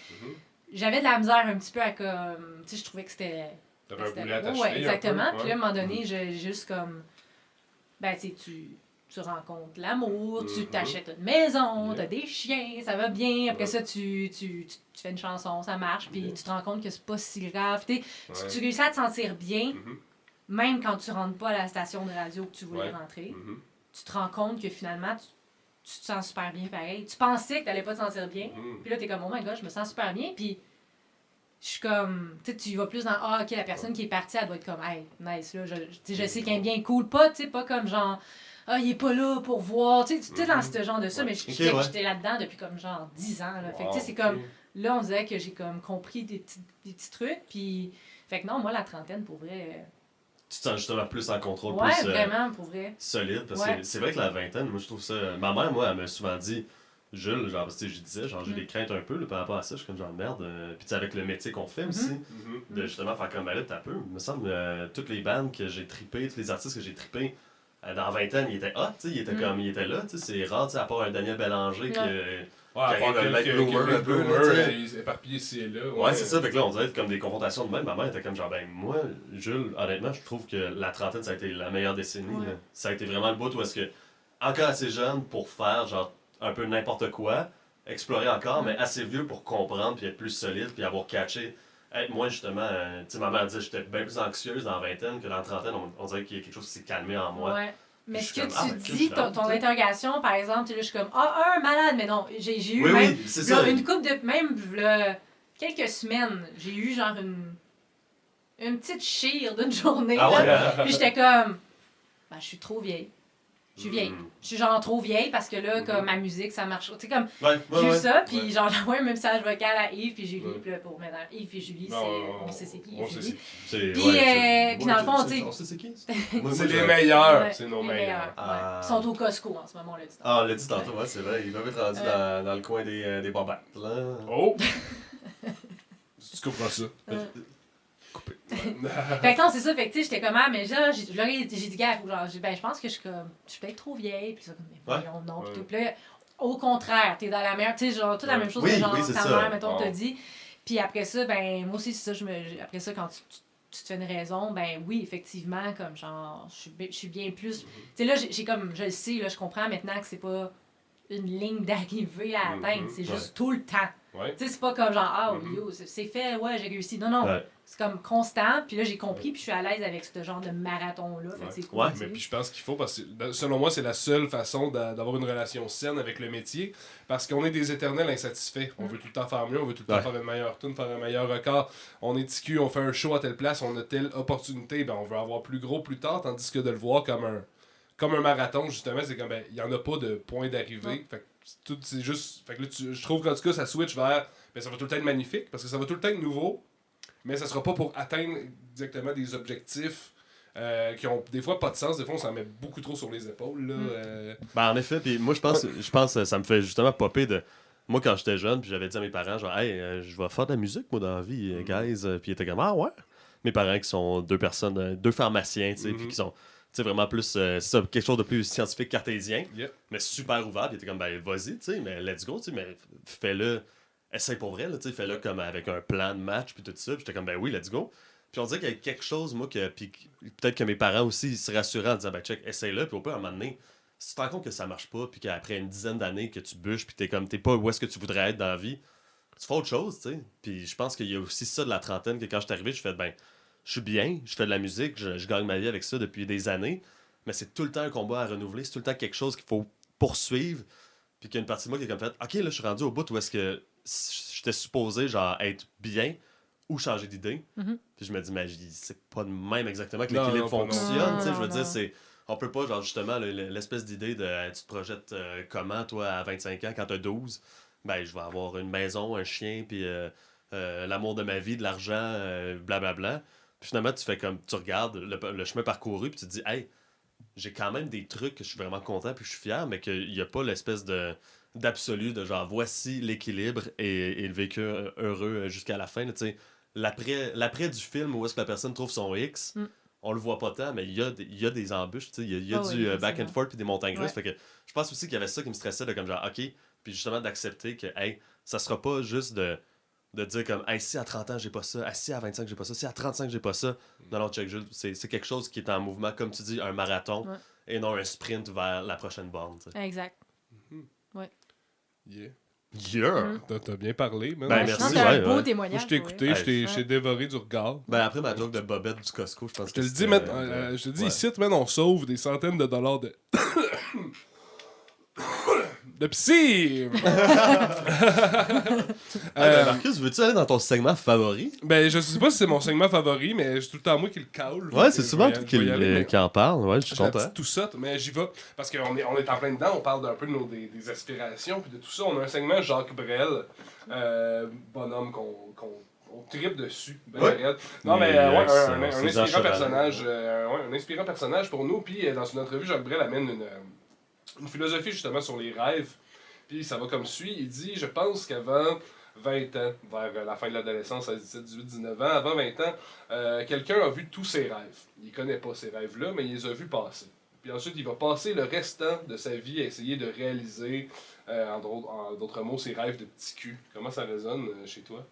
J'avais de la misère un petit peu à comme... Tu sais, je trouvais que c'était... T'avais un boulet attaché. Ouais, exactement. Puis là, à un moment donné, j'ai juste comme... Ben, tu sais, tu rencontres l'amour, tu t'achètes une maison, t'as des chiens, ça va bien. Après ça, tu fais une chanson, ça marche, puis tu te rends compte que c'est pas si grave. Tu réussis à te sentir bien, même quand tu rentres pas à la station de radio que tu voulais rentrer. Tu te rends compte que finalement, tu te sens super bien pareil. Tu pensais que t'allais pas te sentir bien, puis là, t'es comme, oh my god, je me sens super bien, puis je suis comme, tu vas plus dans, ok, la personne qui est partie, elle doit être comme, hey, nice, là, je sais qu'elle est bien cool, pas comme genre, il est pas là pour voir, tu sais, dans ce genre de ça, mais j'étais là-dedans depuis comme genre 10 ans, là. Fait que, tu sais, c'est comme, là, on dirait que j'ai comme compris des petits trucs, puis, fait que non, moi, la trentaine, pour vrai... Tu te sens justement plus en contrôle, plus vraiment, pour vrai. Solide, parce que c'est vrai que la vingtaine, moi, je trouve ça... Ma mère, moi, elle m'a souvent dit, Jules, genre, parce que je disais, genre, j'ai des craintes un peu là, par rapport à ça, je suis comme genre, merde, puis tu sais, avec le métier qu'on fait aussi, de justement faire comme, ben là, t'as peu, il me semble, toutes les bandes que j'ai trippées, tous les artistes que j'ai trippés, dans la vingtaine, il était hot, tu sais, il était comme, il était là, tu sais, c'est rare, tu sais, à part un Daniel Bélanger qui arrive à l'être bloomer un peu, éparpillé ici et là. Ouais, c'est ça, fait que là, on dirait comme des confrontations de même, ma mère était comme genre, ben moi, Jules, honnêtement, je trouve que la trentaine, ça a été la meilleure décennie, là. Ça a été vraiment le bout où est-ce que encore assez jeune pour faire genre un peu n'importe quoi, explorer encore, mais assez vieux pour comprendre, puis être plus solide, puis avoir catché. Être moi, justement, tu sais, ma mère disait que j'étais bien plus anxieuse dans la vingtaine que dans la trentaine. On dirait qu'il y a quelque chose qui s'est calmé en moi. Ouais. Mais Je ce suis que comme, ah, tu ben, dis, je suis ton interrogation, par exemple, tu es là, je suis comme, un malade, mais non, j'ai eu Oui, même oui, c'est là, ça. une couple de, même là, quelques semaines, j'ai eu genre une petite chire d'une journée, Ah ouais? là, puis j'étais comme, ben, je suis trop vieille. Je suis vieille. Mm. Je suis genre trop vieille parce que là, Mhm. comme ma musique, ça marche. Tu sais, comme, Ouais, j'ai eu ça, ouais. puis genre, j'envoie un message vocal à Yves puis Julie, Ouais. puis là, pour maintenant, Yves et Julie, Non, on sait c'est qui, on Yves sait Julie. c'est qui. Puis, puis dans le fond, tu sais, On sait c'est qui? C'est les meilleurs, Ouais, c'est nos les meilleurs. Ah. Ils sont au Costco en ce moment, là. Ah, on l'a dit tantôt, ouais, c'est vrai. Ils doivent être rendus dans le coin des bobettes, là. Oh! Tu comprends ça? Coupé. Fait que non, c'est ça, fait que tu sais, j'étais comme, ah, mais genre, j'ai dit, gars, faut genre, ben, je pense que je suis comme, je suis peut-être trop vieille, puis ça, comme, mais voyons, non, pis tout. Puis là, au contraire, t'es dans la merde, tu sais, genre, toute la même chose Oui, que genre, oui, c'est ta ça. mère, mettons, t'a Oh. dit. Puis après ça, ben, moi aussi, c'est ça, après ça, quand tu te fais une raison, ben oui, effectivement, comme genre, je suis bien plus. Tu sais, là, j'ai comme, je le sais, là, je comprends maintenant que c'est pas une ligne d'arrivée à atteindre, c'est juste tout le temps. Ouais. Tu sais, c'est pas comme genre, ah, Mhm. yo, c'est fait, ouais, j'ai réussi. Non, non. Ouais. C'est comme constant, puis là, j'ai compris, puis je suis à l'aise avec ce genre de marathon-là. Fait que c'est cool. Ouais, tu sais. Mais puis je pense qu'il faut, parce que selon moi, c'est la seule façon d'avoir une relation saine avec le métier, parce qu'on est des éternels insatisfaits. On veut tout le temps faire mieux, on veut tout le temps faire une meilleure tune, faire un meilleur record. On est TQ, on fait un show à telle place, on a telle opportunité, ben on veut avoir plus gros plus tard, tandis que de le voir comme un marathon, justement, c'est comme, ben, il n'y en a pas de point d'arrivée. Fait que tout, c'est juste. Fait que là, je trouve qu'en tout cas, ça switch vers. Ben, ça va tout le temps être magnifique, parce que ça va tout le temps être nouveau, mais ça sera pas pour atteindre exactement des objectifs qui ont des fois pas de sens. Des fois, on s'en met beaucoup trop sur les épaules. Là, Ben, en effet, puis moi, je pense que ça me fait justement popper de. Moi, quand j'étais jeune, puis j'avais dit à mes parents, genre, hey, je vais faire de la musique, moi, dans la vie, guys. Puis ils étaient comme, ah ouais. Mes parents, qui sont deux personnes, deux pharmaciens, tu sais, puis qui sont, tu sais, vraiment plus, c'est ça, quelque chose de plus scientifique cartésien, Yep. mais super ouvert. Puis ils étaient comme, ben, vas-y, tu sais, mais let's go, tu sais, mais fais-le, essaye pour vrai, là, tu sais, fais-le comme avec un plan de match, puis tout ça. Puis j'étais comme, ben oui, let's go. Puis on dirait qu'il y a quelque chose, moi, puis peut-être que mes parents aussi, ils se rassuraient en disant, ben, check, essaye-le, puis au pire, à un moment donné, si tu te rends compte que ça marche pas, puis qu'après une dizaine d'années que tu bûches, puis t'es pas où est-ce que tu voudrais être dans la vie, tu fais autre chose, tu sais. Puis je pense qu'il y a aussi ça de la trentaine, que quand je suis arrivé, je fais, ben, je suis bien, je fais de la musique, je gagne ma vie avec ça depuis des années, mais c'est tout le temps un combat à renouveler, c'est tout le temps quelque chose qu'il faut poursuivre, puis qu'il y a une partie de moi qui est comme fait, ok, là, je suis rendu au bout où est-ce que j'étais supposé, genre, être bien ou changer d'idée. Mhm. Puis je me dis, mais c'est pas de même exactement que Non, l'équilibre non, pas non. fonctionne, tu sais, Non, je veux non. dire, c'est. On peut pas, genre, justement, l'espèce d'idée de tu te projettes comment, toi, à 25 ans, quand t'as 12, ben, je vais avoir une maison, un chien, puis l'amour de ma vie, de l'argent, blablabla. Puis finalement, tu fais comme, tu regardes le chemin parcouru, puis tu te dis, hey, j'ai quand même des trucs que je suis vraiment content, puis je suis fier, mais qu'il n'y a pas l'espèce d'absolu de genre, voici l'équilibre et le vécu heureux jusqu'à la fin, là, tu sais. L'après du film où est-ce que la personne trouve son X, on le voit pas tant, mais il y a des embûches, tu sais, il y a Ah du oui, back and forcément. forth puis des montagnes russes. Ouais. Fait que je pense aussi qu'il y avait ça qui me stressait de comme genre, ok, puis justement d'accepter que, hey, ça sera pas juste de dire comme, hey, si à 30 ans j'ai pas ça, si à 25 j'ai pas ça, si à 35 j'ai pas ça. Non, non, check, c'est quelque chose qui est en mouvement, comme tu dis, un marathon Ouais. et non un sprint vers la prochaine borne, tu sais. Exact. Yeah. Yeah! T'as bien parlé, man. Ben, Ouais, merci, sinon, c'est un ouais, beau ouais. témoignage. Moi, je t'ai pour écouté, vrai. je t'ai dévoré du regard. Ben après ma joke de bobette du Costco, je pense Je que te le dis, c'était, man, je te dis, ouais. ici, man, on sauve des centaines de dollars de. de psy! Ben, Marcus, veux-tu aller dans ton segment favori? Ben, je sais pas si c'est mon segment favori, mais c'est tout le temps moi qui le caule. Ouais, Fait c'est que souvent je vais toi y- je vais y aller, mais qui en parle, ouais, je suis j'ai la content. petite tout ça, mais j'y vais. Parce qu'on est en plein dedans, on parle d'un peu de des aspirations, puis de tout ça. On a un segment Jacques Brel, bonhomme on tripe dessus. Ben Ouais. raide. Non, mais ouais, un c'est Jean inspirant Cheval. personnage, ouais, un inspirant personnage pour nous. Puis dans une entrevue, Jacques Brel amène une philosophie justement sur les rêves. Puis ça va comme suit. Il dit, je pense qu'avant 20 ans, vers la fin de l'adolescence, à 17, 18, 19 ans, avant 20 ans, quelqu'un a vu tous ses rêves. Il connaît pas ces rêves-là, mais il les a vus passer. Puis ensuite, il va passer le restant de sa vie à essayer de réaliser, en d'autres mots, ses rêves de petit cul. Comment ça résonne chez toi?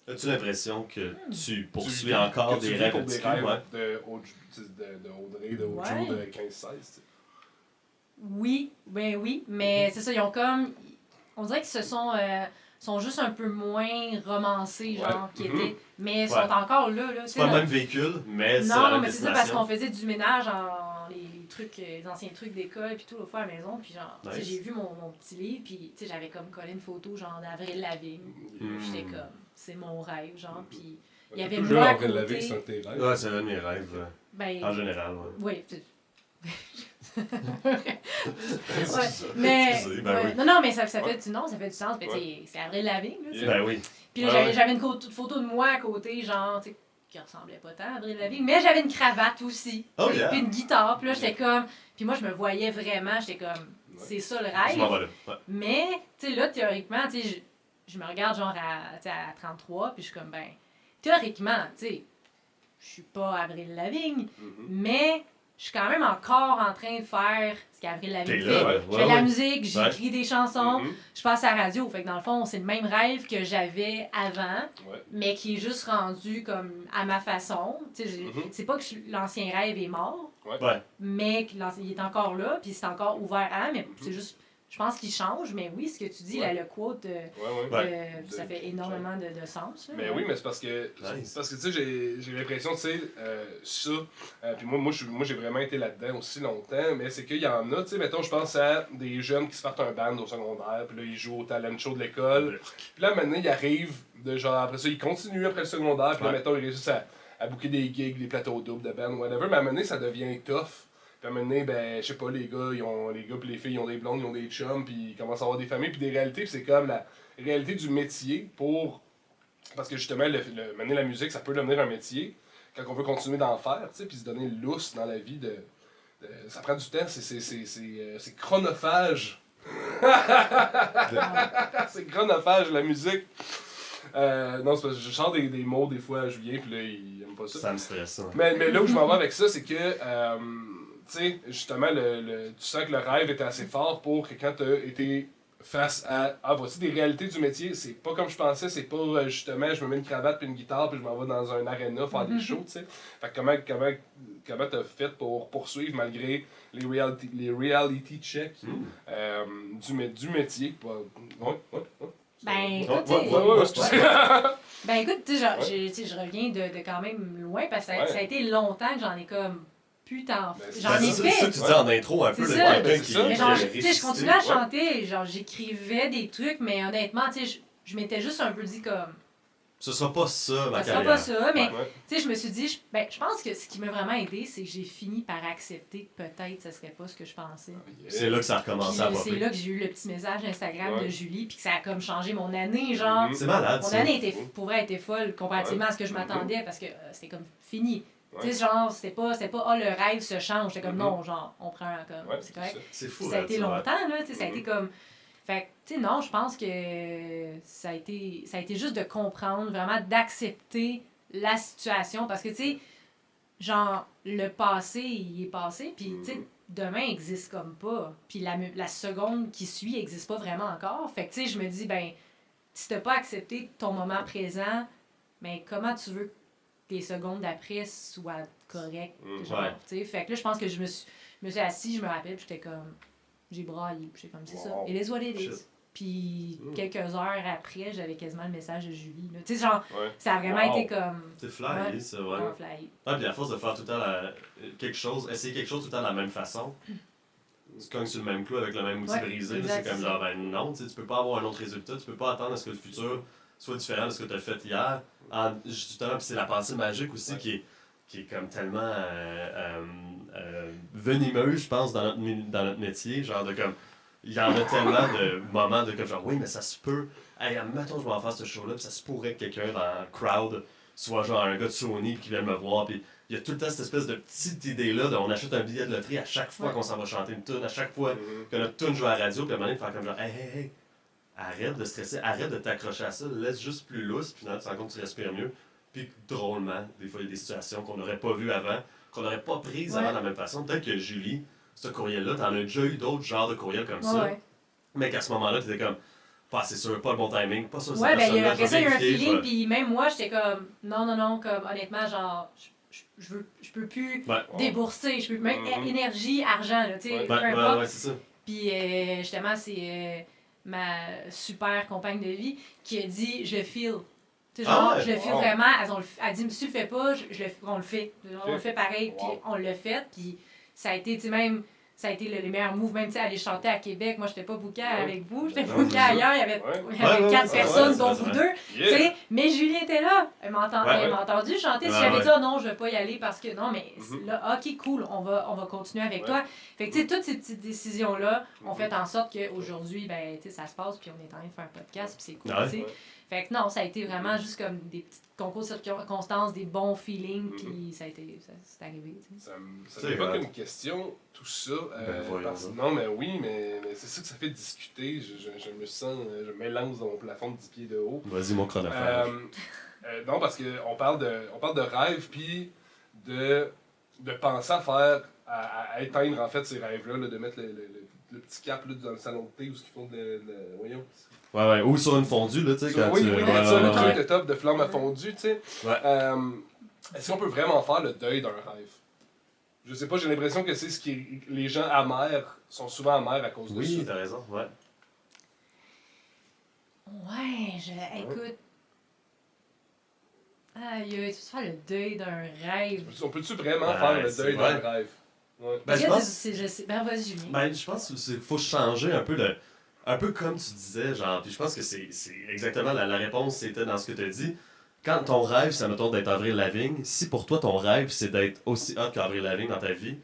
As-tu l'impression que tu poursuis vis- encore que tu des vis rêves pour de des petit cul, rêves ouais? de Audrey, de Ojo, Ouais. de 15-16. Oui, ben oui, mais c'est ça, ils ont comme... On dirait qu'ils sont juste un peu moins romancés, genre, Ouais. qu'ils étaient. Mais ils sont Ouais. encore là. C'est pas le même véhicule, mais c'est la Non, même mais c'est ça parce destination. qu'on faisait du ménage en les trucs, les anciens trucs d'école puis tout l'autre fois à la maison. Puis genre, tu sais, Nice. j'ai vu mon petit livre puis tu sais, j'avais comme collé une photo genre d'Avril Lavigne. Mm. J'étais comme, c'est mon rêve, genre. Puis il y T'as avait toujours moi à Avril Lavigne, côté. c'est un de tes rêves. Ouais, c'est un de mes rêves. Ben, En général, ouais. oui. C'est ça. Mais, Excusez, ben ouais. oui. Non, mais ça fait Ouais. ça fait du sens. Mais tu sais, c'est Avril Lavigne, là, tu sais. Ben oui. Puis là, Ouais, j'avais une photo de moi à côté, genre, tu sais, qui ressemblait pas tant à Avril Lavigne, mais j'avais une cravate aussi. Oh, tu sais, yeah. Puis une guitare. Puis là, j'étais comme. Puis moi, je me voyais vraiment, j'étais comme. C'est ça le Je m'en rêve. vais là. Ouais. Mais, tu sais, là, théoriquement, tu sais, je me regarde genre tu sais, à 33, puis je suis comme, ben, théoriquement, tu sais, je suis pas Avril Lavigne, mais je suis quand même encore en train de faire ce qu'Avril Lavigne T'es fait. là, ouais. Je fais de Ouais, la musique, Ouais. j'écris des chansons, Mhm. je passe à la radio. Fait que dans le fond, c'est le même rêve que j'avais avant, Ouais. mais qui est juste rendu comme à ma façon. Tu sais, Mhm. c'est pas que l'ancien rêve est mort, Ouais. mais il est encore là, puis c'est encore ouvert à, mais c'est juste, je pense qu'il change, mais oui, ce que tu dis, Ouais. là, le quote, Ouais, ouais. Ouais. ça fait énormément de sens. Là, Mais oui, mais c'est parce que, Nice. tu sais, j'ai l'impression, tu sais, ça, puis moi j'ai vraiment été là-dedans aussi longtemps, mais c'est qu'il y en a, tu sais, mettons, je pense à des jeunes qui se partent un band au secondaire, puis là, ils jouent au talent show de l'école, puis là, maintenant, ils arrivent, de genre, après ça, ils continuent après le secondaire, puis là, Ouais. mettons, ils réussissent à booker des gigs, des plateaux doubles de band, whatever, mais à un moment donné, ça devient tough. Puis à un moment donné, ben, je sais pas, les gars puis les filles, ils ont des blondes, ils ont des chums, puis ils commencent à avoir des familles, puis des réalités, puis c'est comme la réalité du métier pour... Parce que justement, mener la musique, ça peut devenir un métier quand on veut continuer d'en faire, tu sais, puis se donner le lousse dans la vie ça prend du temps, c'est chronophage. C'est chronophage, la musique. Non, c'est parce que je chante des mots des fois à Julien, puis là, il aime pas ça. Ça me stresse, ça. Mais là où je m'en vais avec ça, c'est que, tu sais, justement, tu sens que le rêve était assez fort pour que quand tu as été face à, voici des réalités du métier, c'est pas comme je pensais, c'est pas, justement, je me mets une cravate puis une guitare puis je m'en vais dans un aréna faire des shows, tu sais. Fait que comment t'as fait pour poursuivre malgré les reality checks du métier? Ouais. Ben, Ouais, écoute, ouais, tu sais, ben écoute, tu sais, genre, je reviens de quand même loin parce que Ouais. ça a été longtemps que j'en ai comme putain. Ben, J'en ai c'est ça fait. que tu dis en intro un peu, C'est là, ça. quelqu'un Ben, qui c'est ça. Mais genre, a tu sais, je réussi. continuais à chanter, genre, j'écrivais des trucs, mais honnêtement, tu sais, je m'étais juste un peu dit comme, Ce sera pas ça, ma ça sera carrière. pas ça, mais Ouais. tu sais, je me suis dit, je pense que ce qui m'a vraiment aidé, c'est que j'ai fini par accepter que peut-être ça serait pas ce que je pensais. C'est là que ça a Puis recommencé à c'est popper. là que j'ai eu le petit message Instagram Ouais. de Julie, puis que ça a comme changé mon année, genre. Mhm. C'est malade, Mon ça. année pour vrai était folle comparativement Ouais. à ce que je m'attendais parce que c'était comme fini. Ouais. Tu sais, genre, c'était pas le rêve se change. C'était comme Mhm. non, genre, on prend comme, Ouais, c'est correct. C'est Puis fou, ça a là, été tu vois. longtemps, là, tu sais, ça a été Mhm. comme. Fait que, tu sais, non, je pense que ça a été juste de comprendre, vraiment d'accepter la situation parce que, tu sais, genre, le passé, il est passé, puis, tu sais, demain existe comme pas. Puis la seconde qui suit existe pas vraiment encore. Fait que, tu sais, je me dis, ben, si t'as pas accepté ton moment présent, ben, comment tu veux que tes secondes d'après soient correctes? Genre, Ouais. tu sais, fait que là, je pense que je me suis assise, je me rappelle, puis j'étais comme, j'ai braillé, puis j'étais comme, c'est Wow. ça. It is what it is. Shit. Puis quelques heures après, j'avais quasiment le message de Julie. là. Tu sais, genre, Ouais. ça a vraiment Wow. été comme. C'est fly, Ouais. ça, ouais. un fly. Ah, puis à force de faire tout le temps quelque chose, essayer quelque chose tout le temps de la même façon, tu cognes sur le même clou avec le même outil Ouais, brisé, là, exact, c'est comme c'est genre, ben non, tu sais, tu peux pas avoir un autre résultat, tu peux pas attendre à ce que le futur soit différent de ce que tu as fait hier. Justement, puis c'est la pensée magique aussi Ouais. qui est comme tellement venimeuse, je pense, dans notre métier, genre de comme, il y en a tellement de moments de comme genre, oui, mais ça se peut, hey, admettons, je vais en faire ce show-là, puis ça se pourrait que quelqu'un dans le crowd soit genre un gars de Sony qui vient me voir, puis il y a tout le temps cette espèce de petite idée-là de on achète un billet de loterie à chaque fois Ouais. qu'on s'en va chanter une tune, à chaque fois Mhm. que notre tune joue à la radio, puis à un moment donné, de faire comme genre, hey, arrête de stresser, arrête de t'accrocher à ça, laisse juste plus lousse, puis finalement, tu te rends compte que tu respires mieux. Puis drôlement, des fois, il y a des situations qu'on n'aurait pas vues avant, qu'on n'aurait pas prises Ouais. avant de la même façon. Peut-être que Julie, ce courriel-là, t'en as déjà eu d'autres genres de courriels comme Ouais, ça, ouais. mais qu'à ce moment-là, t'étais comme, pas c'est sûr, pas le bon timing, pas ça, Ouais, ben, personne-là, après je ça, il y a eu un vais vérifier, feeling, je vais- puis même moi, j'étais comme, non, comme, honnêtement, genre, je peux plus Ouais. débourser, je peux même énergie, argent, là, tu sais, peu importe. Ouais, c'est ça. Puis justement, c'est ma super compagne de vie qui a dit je le feel. Tu sais, genre, je le feel vraiment. Elle dit si tu le fais pas, on le fait. On le fait pareil, puis on l'a fait. Puis ça a été, tu sais, même. Ça a été les meilleurs moves, même aller chanter à Québec. Moi, j'étais pas bookée avec vous, j'étais bookée ailleurs. Il y avait 4 personnes, dont vous deux. Mais Julie était là. Elle m'a entendu chanter. Si j'avais dit non, je vais pas y aller parce que non, mais là, ok, cool, on va continuer avec toi. Fait que tu sais, toutes ces petites décisions-là ont fait en sorte qu'aujourd'hui, ben, tu sais, ça se passe, puis on est en train de faire un podcast, puis c'est cool, tu sais. Fait que non, ça a été vraiment juste comme des petits concours de circonstances, des bons feelings, puis c'est arrivé. Ça m'évoque une question, tout ça. Non, mais oui, mais c'est ça que ça fait discuter. Je me sens, je m'élance dans mon plafond de 10 pieds de haut. Vas-y, mon chronophage. Non, parce qu'on parle de rêve, puis de penser à faire, à éteindre en fait ces rêves-là, là, de mettre le petit cap là, dans le salon de thé où ils font voyons. Ouais, ou sur une fondue, là, tu sais, quand oui, tu... Oui, le truc de top de flamme à fondue, tu sais. Ouais. Est-ce qu'on peut vraiment faire le deuil d'un rêve? Je sais pas, j'ai l'impression que c'est ce qui... Les gens amers sont souvent amers à cause de ça. Oui, t'as raison, ouais. Ouais, écoute... Aïe, tu peux faire le deuil d'un rêve. On peut-tu vraiment faire le deuil d'un rêve? Ouais. Ben, je pense... Ben, vas-y, Julien. Ben, je pense qu'il faut changer un peu le... Un peu comme tu disais, genre, puis je pense que c'est exactement la réponse, c'était dans ce que tu as dit. Quand ton rêve, c'est, mettons, d'être Avril Lavigne, si pour toi, ton rêve, c'est d'être aussi hot qu'Avril Lavigne dans ta vie,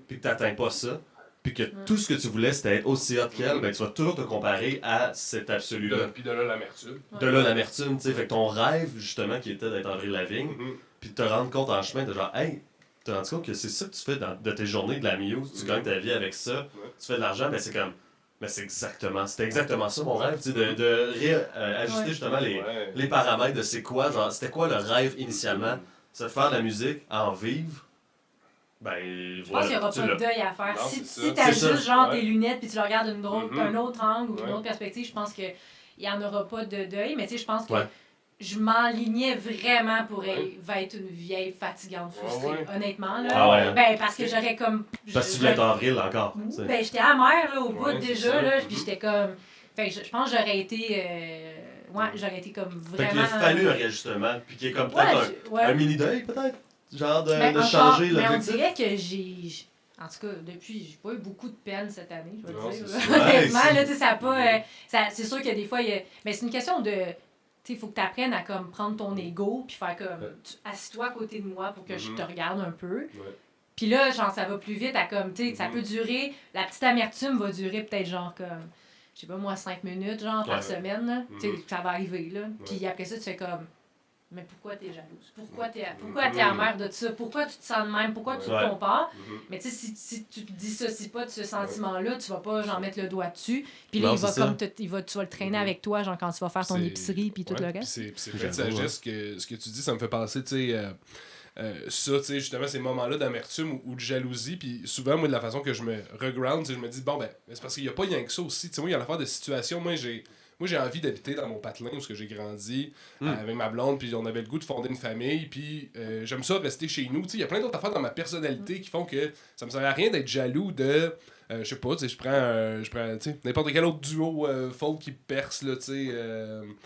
puis que tu n'atteins pas ça, puis que tout ce que tu voulais, c'était être aussi hot qu'elle, ben, tu vas toujours te comparer à cet absolu-là. Puis de là, l'amertume. De là, l'amertume, tu sais. Fait que ton rêve, justement, qui était d'être Avril Lavigne, puis de te rendre compte en chemin de genre, hey, tu te rends compte que c'est ça que tu fais de tes journées de la Muse, tu gagnes ta vie avec ça, tu fais de l'argent, ben c'est comme... Mais c'était exactement ça mon rêve, tu sais, de ajuster justement les paramètres de c'est quoi, genre, c'était quoi le rêve initialement, c'est de faire de la musique, en vivre, ben je pense qu'il n'y aura pas de deuil à faire. Non, si tu as juste genre tes lunettes puis tu le regardes d'un autre angle ou d'une autre perspective, je pense qu'il n'y en aura pas de deuil, mais tu sais, je pense que je m'enlignais vraiment pour être une vieille fatigante frustrée, honnêtement. Là. Ben, parce que j'aurais comme... Parce que tu voulais être avril encore. Ben, j'étais amère là, au bout déjà, là, puis j'étais comme... Fait que je pense que j'aurais été... j'aurais été comme vraiment... Fait qu'il a fallu un réajustement, puis qu'il y ait comme peut-être un mini-deuil, peut-être? Genre de changer l'objectif. Mais on dirait que j'ai... En tout cas, depuis, j'ai pas eu beaucoup de peine cette année, je vais te dire. Honnêtement, là, tu sais, ça a pas... c'est sûr que des fois, mais c'est une question de... Il faut que tu apprennes à comme, prendre ton ego puis faire comme assis-toi à côté de moi pour que je te regarde un peu. Puis là, genre, ça va plus vite à comme, tu sais, ça peut durer, la petite amertume va durer peut-être genre comme, je sais pas moi, 5 minutes genre par semaine, là. Tu sais, ça va arriver, là. Puis après ça, tu fais comme, mais pourquoi t'es jalouse? Pourquoi t'es amère de ça? Pourquoi tu te sens de même? Pourquoi tu te compares? Mais tu sais, si tu te dissocies pas de ce sentiment-là, tu vas pas genre mettre le doigt dessus. Puis là, tu vas le traîner avec toi, genre quand tu vas faire ton épicerie puis tout le reste. C'est plein de sagesse que ce que tu dis, ça me fait penser, tu sais, ça, tu sais, justement, ces moments-là d'amertume ou de jalousie. Puis souvent, moi, de la façon que je me reground, je me dis, bon, ben, c'est parce qu'il y a pas rien que ça aussi. Tu sais, moi, il y a l'affaire de situation. Moi, j'ai envie d'habiter dans mon patelin où j'ai grandi avec ma blonde, puis on avait le goût de fonder une famille, puis j'aime ça rester chez nous. Il y a plein d'autres affaires dans ma personnalité qui font que ça me sert à rien d'être jaloux de... je sais pas, je prends n'importe quel autre duo folk qui perce, là, tu sais...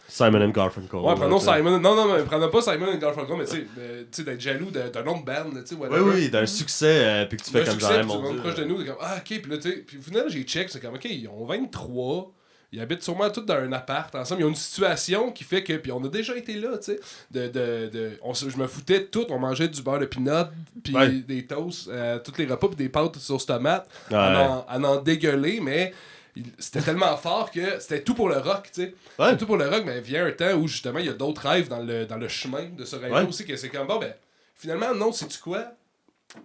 Simon and Garfunkel. Ouais, prenons Simon. Non, mais prenons pas Simon and Garfunkel, mais tu sais, d'être jaloux d'un autre band, tu sais, oui, d'un succès, puis que tu fais comme genre, mon Dieu. Proche de nous, comme, ok, puis là, tu sais, puis finalement, j'ai check, c'est comme, ok, ils ont 23... Ils habitent sûrement tous dans un appart ensemble. Ils ont une situation qui fait que... Puis on a déjà été là, tu sais. Je me foutais de tout. On mangeait du beurre de pinot, puis des toasts, tous les repas, puis des pâtes sauce tomate. À en dégueuler, mais c'était tellement fort que c'était tout pour le rock, tu sais. C'était tout pour le rock, mais vient un temps où, justement, il y a d'autres rêves dans le chemin de ce rêve-là aussi, que c'est comme, bon, ben, finalement, non, sais-tu quoi?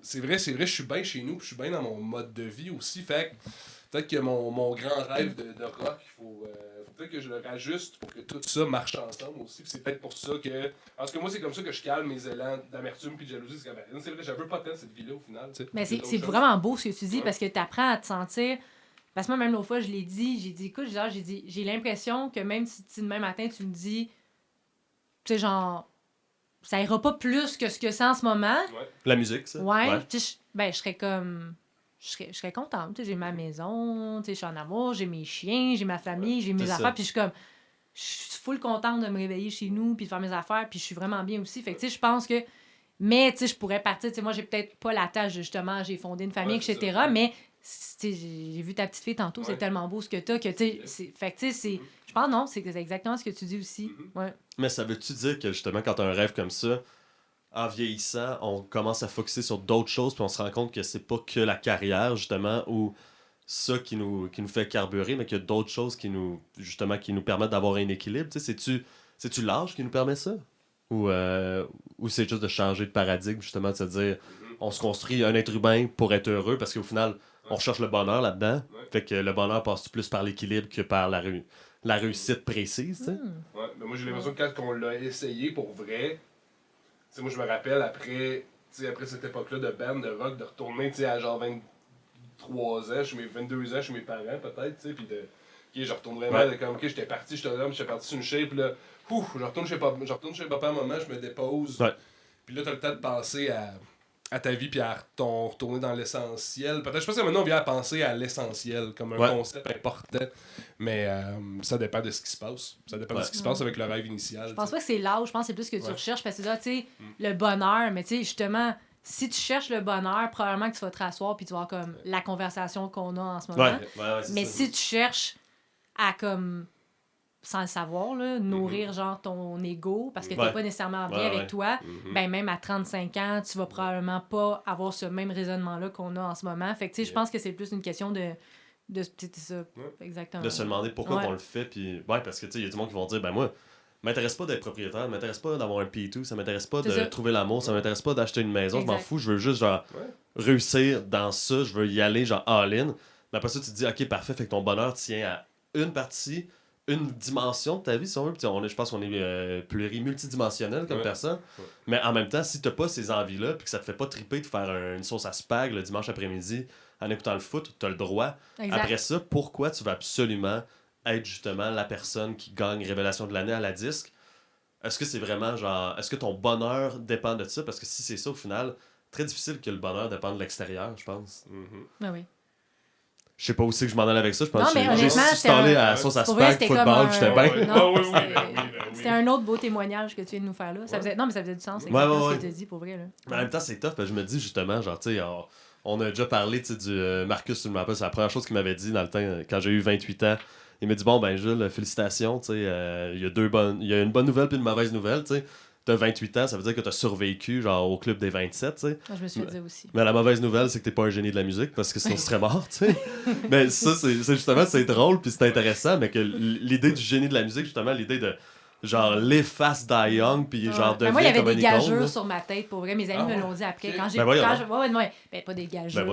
C'est vrai, je suis bien chez nous, puis je suis bien dans mon mode de vie aussi, fait que... Peut-être que mon grand rêve de rock, il faut peut-être que je le rajuste pour que tout ça marche ensemble aussi. C'est peut-être pour ça que... Parce que moi, c'est comme ça que je calme mes élans d'amertume puis de jalousie. C'est vrai, j'avais pas tant cette vie-là au final. Mais c'est vraiment beau ce que tu dis parce que tu apprends à te sentir... Parce que moi, même l'autre fois, je l'ai dit, j'ai dit, écoute, j'ai l'impression que même si demain matin, tu me dis, tu sais, genre, ça ira pas plus que ce que c'est en ce moment. La musique, ça? Ouais. Tu sais, je serais comme... Je serais contente. Tu sais, j'ai ma maison, tu sais, je suis en amour, j'ai mes chiens, j'ai ma famille, j'ai mes C'est affaires. ça. Puis je suis comme... Je suis full contente de me réveiller chez nous puis de faire mes affaires. Puis je suis vraiment bien aussi. Fait que, tu sais, je pense que... Mais, tu sais, je pourrais partir. Tu sais, moi, j'ai peut-être pas la tâche, justement, j'ai fondé une famille, Ouais, etc. Mais, tu sais, j'ai vu ta petite fille tantôt, c'est tellement beau ce que t'as que, tu sais, fait que, tu sais, c'est... Je pense, non, c'est exactement ce que tu dis aussi. Ouais. Mais ça veut-tu dire que, justement, quand t'as un rêve comme ça, en vieillissant, on commence à focuser sur d'autres choses, puis on se rend compte que c'est pas que la carrière, justement, ou ça qui nous fait carburer, mais qu'il y a d'autres choses qui nous, justement, qui nous permettent d'avoir un équilibre. Tu sais, c'est-tu l'âge qui nous permet ça? Ou c'est juste de changer de paradigme, justement, de se dire, on se construit un être humain pour être heureux, parce qu'au final, on recherche le bonheur là-dedans. Fait que le bonheur passe plus par l'équilibre que par la réussite précise, tu sais. Ouais, mais moi j'ai l'impression que quand on l'a essayé pour vrai, tu sais, moi je me rappelle après cette époque-là de band, de rock, de retourner à genre 23 ans, chez mes 22 ans, chez mes parents peut-être, tu sais, puis de. Ok, je retourne vraiment, comme, ok, j'étais parti sur une shape, là, je retourne chez papa, maman, je me dépose. Ouais. Puis là, t'as le temps de penser à ta vie, puis à retourner dans l'essentiel. Peut-être, je pense que maintenant, on vient à penser à l'essentiel, comme un concept important. Mais ça dépend de ce qui se passe. Ça dépend de ce qui se passe avec le rêve initial. Je pense pas que c'est l'âge, je pense que c'est plus ce que tu recherches, parce que là, tu sais, le bonheur, mais tu sais, justement, si tu cherches le bonheur, probablement que tu vas te rasseoir puis tu vas avoir comme la conversation qu'on a en ce moment. Mais si tu cherches à comme, sans le savoir, là, nourrir genre ton ego, parce que t'es pas nécessairement bien avec toi, ben même à 35 ans, tu vas probablement pas avoir ce même raisonnement-là qu'on a en ce moment. Fait que tu sais, je pense que c'est plus une question de c'est ça, exactement. De se demander pourquoi on le fait, puis parce que tu sais, il y a du monde qui vont dire, ben moi, m'intéresse pas d'être propriétaire, m'intéresse pas d'avoir un P2, ça m'intéresse pas de trouver l'amour, ça m'intéresse pas d'acheter une maison, je m'en fous, je veux juste genre réussir dans ça, je veux y aller genre all-in. Mais après ça, tu te dis, ok, parfait, fait que ton bonheur tient à une partie, une dimension de ta vie, si on veut. Puis je pense qu'on est multidimensionnel comme personne. Mais en même temps, si t'as pas ces envies-là, puis que ça te fait pas triper de faire une sauce à spag le dimanche après-midi en écoutant le foot, t'as le droit. Exact. Après ça, pourquoi tu vas absolument être justement la personne qui gagne Révélation de l'année à la disque? Est-ce que c'est vraiment genre... Est-ce que ton bonheur dépend de ça? Parce que si c'est ça, au final, très difficile que le bonheur dépende de l'extérieur, je pense. Ah oui. Je sais pas où c'est que je m'en allais avec ça. Je pense Non, mais que j'ai installé à sauce à spag, football, j'étais bien. Non, c'était un autre beau témoignage que tu viens de nous faire là. Ça faisait... Non, mais ça faisait du sens. C'est ce que tu as dit pour vrai. Là. Mais en même temps, c'est tough. Parce que je me dis justement, genre, tu sais, on a déjà parlé du Marcus, tu me rappelles, c'est la première chose qu'il m'avait dit dans le temps, quand j'ai eu 28 ans. Il m'a dit, bon, ben Jules, félicitations, tu sais, il y a une bonne nouvelle puis une mauvaise nouvelle, tu sais. T'as 28 ans, ça veut dire que t'as survécu genre au club des 27, tu sais. Je me suis dit aussi. Mais la mauvaise nouvelle, c'est que t'es pas un génie de la musique parce que sinon tu serais mort, tu sais. Mais ça, c'est justement, c'est drôle puis c'est intéressant, mais que l'idée du génie de la musique, justement, l'idée de genre live fast, die young, puis genre devenir comme un icône. Moi, il y avait des gageurs sur ma tête, pour vrai. Mes amis me l'ont dit après. Quand j'ai... Ben, pas des gageurs.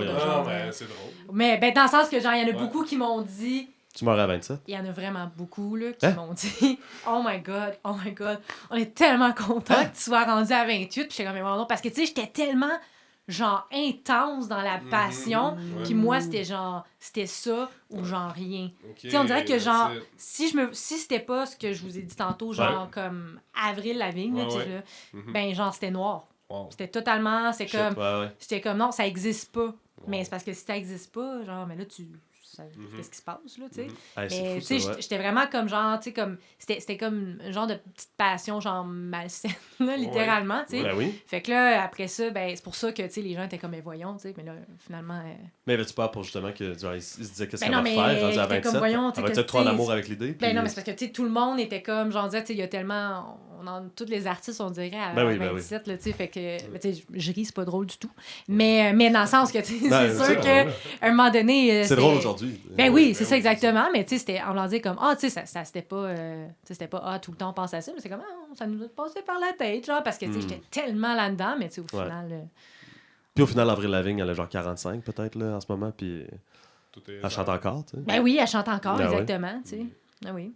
C'est drôle. Mais ben, dans le sens que genre, il y en a beaucoup qui m'ont dit... Tu meurs à 27? Il y en a vraiment beaucoup là, qui m'ont dit oh my god, on est tellement contents que tu sois rendu à 28. Puis j'étais comme, mais non, parce que tu sais, j'étais tellement genre intense dans la passion. Puis moi, c'était genre, c'était ça ou genre rien. Tu sais, on dirait que genre, si c'était pas ce que je vous ai dit tantôt, genre comme Avril Lavigne, ben genre, c'était noir. Wow. C'était totalement, c'était comme non, ça existe pas. Wow. Mais c'est parce que si ça existe pas, genre, mais là, qu'est-ce qui se passe, là, tu sais. Mais, tu sais, j'étais vraiment comme genre, tu sais, comme... C'était comme un genre de petite passion, genre malsaine, là, littéralement, tu sais. Ben oui. Fait que là, après ça, ben, c'est pour ça que, tu sais, les gens étaient comme, mais voyons, tu sais, mais là, finalement... Mais avais-tu peur pour justement que, genre, ils se disaient qu'est-ce qu'elle va faire, rendu à 27? Comme, voyons, elle va-tu être trop en amour avec l'idée? Ben non, mais c'est parce que, tu sais, tout le monde était comme, genre, tu sais, il y a tellement... tous les artistes, on dirait, à 27, là, tu sais, fait que... Tu sais, je ris, c'est pas drôle du tout. Mais dans le sens que, tu sais, c'est sûr qu'à un moment donné... C'est drôle aujourd'hui. Ben oui, c'est ça exactement, mais tu sais, c'était, on leur dit comme, tu sais, ça c'était pas, tout le temps on pense à ça, mais c'est comme, ça nous a passé par la tête, genre, parce que, tu sais, j'étais tellement là-dedans, mais tu sais, au final... Puis au final, Avril Lavigne, elle a genre 45 peut-être, là, en ce moment, puis elle chante encore, tu sais. Ben oui, elle chante encore, exactement, tu sais. Ah oui.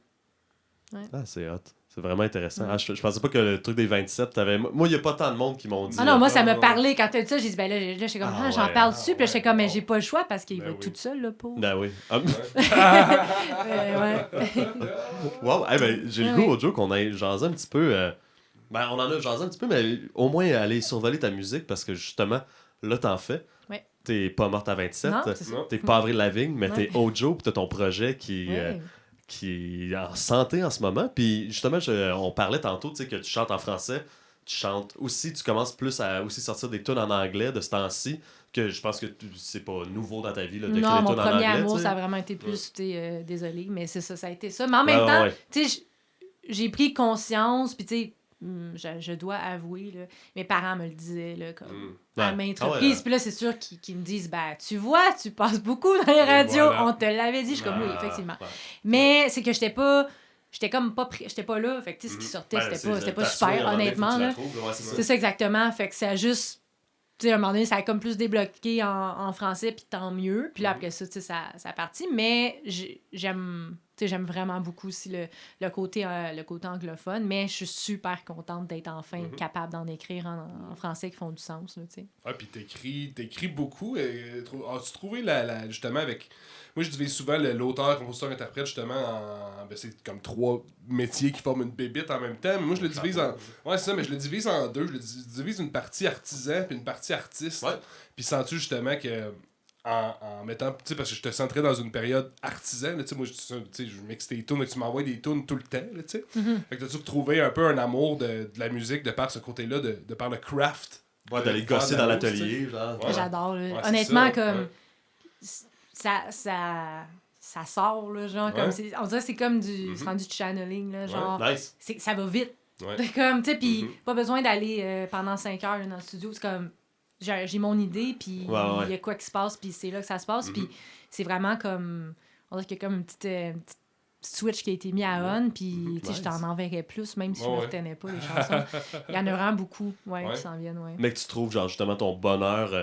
Ouais. Ah, c'est hot. C'est vraiment intéressant. Ah, je pensais pas que le truc des 27, t'avais... Moi, il y a pas tant de monde qui m'ont dit... Ah non, moi, ça m'a parlé. Quand tu as dit ça, j'ai dit, ben là, j'étais comme, j'en parle dessus. Puis là, j'étais comme, mais j'ai pas le choix parce qu'il va être toute seule, là, pauvre. Ben oui. Ouais. Wow, ben, j'ai le goût, au jour qu'on ait jasé un petit peu Ben, on en a jasé un petit peu, mais au moins aller survoler ta musique parce que justement, là, t'en fais. Ouais. T'es pas morte à 27. Non, c'est ça. Non. T'es pas Avril Lavigne, mais Ouais. t'es Ojo, pis t'as ton projet Ouais. qui est en santé en ce moment. Puis justement, on parlait tantôt, tu sais, que tu chantes en français. Tu chantes aussi, tu commences plus à aussi sortir des tunes en anglais de ce temps-ci, que je pense que c'est pas nouveau dans ta vie là, d'écrire Non, des mon tunes en premier anglais. amour, tu sais. ça a vraiment été plus, désolée, mais c'est ça, ça a été ça. Mais en Ouais, même temps, ouais. tu sais, j'ai pris conscience, puis tu sais, je dois avouer, là, mes parents me le disaient, là, comme à Ouais. maintes Ah ouais, reprises. ouais. Puis là, c'est sûr qu'ils me disent, ben, tu vois, tu passes beaucoup dans les radios, voilà. on te l'avait dit. Je suis comme, oui, Ah, effectivement. ouais. Mais c'est que j'étais comme pas j'étais pas là, fait que tu sais, ce qui sortait, Ben, c'était pas ta soirée, à super, un moment donné, faut que honnêtement, tu la là. trouves, ouais, c'est ça. C'est ça exactement, fait que ça a juste... Tu sais, à un moment donné, ça a comme plus débloqué en français, puis tant mieux. Puis là, après ça, tu sais, ça a parti. Mais j'aime vraiment beaucoup aussi le côté anglophone. Mais je suis super contente d'être enfin capable d'en écrire en français qui font du sens, là, tu sais. Ouais, puis t'écris beaucoup. As-tu trouvé justement avec. Moi, je divise souvent l'auteur, compositeur, interprète, justement, ben, c'est comme 3 métiers qui forment une bébite en même temps. Mais moi, je le divise en. Ouais, c'est ça, mais je le divise en 2. Je le divise une partie artisan puis une partie artiste. Ouais. Puis sens-tu justement que. En mettant. Tu sais, parce que je te centrais dans une période artisan. Tu sais, moi, je mixe tes tunes et tu m'envoies des tunes tout le temps. Là, tu sais. Fait que t'as-tu retrouvé un peu un amour de la musique de par ce côté-là, de par le craft. Ouais, d'aller faire gosser de la dans musique, l'atelier, genre. Ouais. J'adore, là. Ouais, c'est Honnêtement, ça, comme... ouais. Ça sort, là, genre, Ouais. comme... On dirait que c'est comme c'est rendu du channeling, là, genre... Nice. Ça va vite. Ouais. Comme, tu sais, puis pas besoin d'aller pendant 5 heures là, dans le studio. C'est comme, j'ai mon idée, puis il Ouais. y a quoi qui se passe, puis c'est là que ça se passe. Puis c'est vraiment comme, on dirait qu'il y a comme une petite switch qui a été mis à on, puis tu sais, je t'en enverrais plus, même si je Ouais, ne ouais. retenais pas les chansons. Il y en a vraiment beaucoup, Ouais. qui s'en viennent, ouais. Mais que tu trouves, genre, justement, ton bonheur. Tu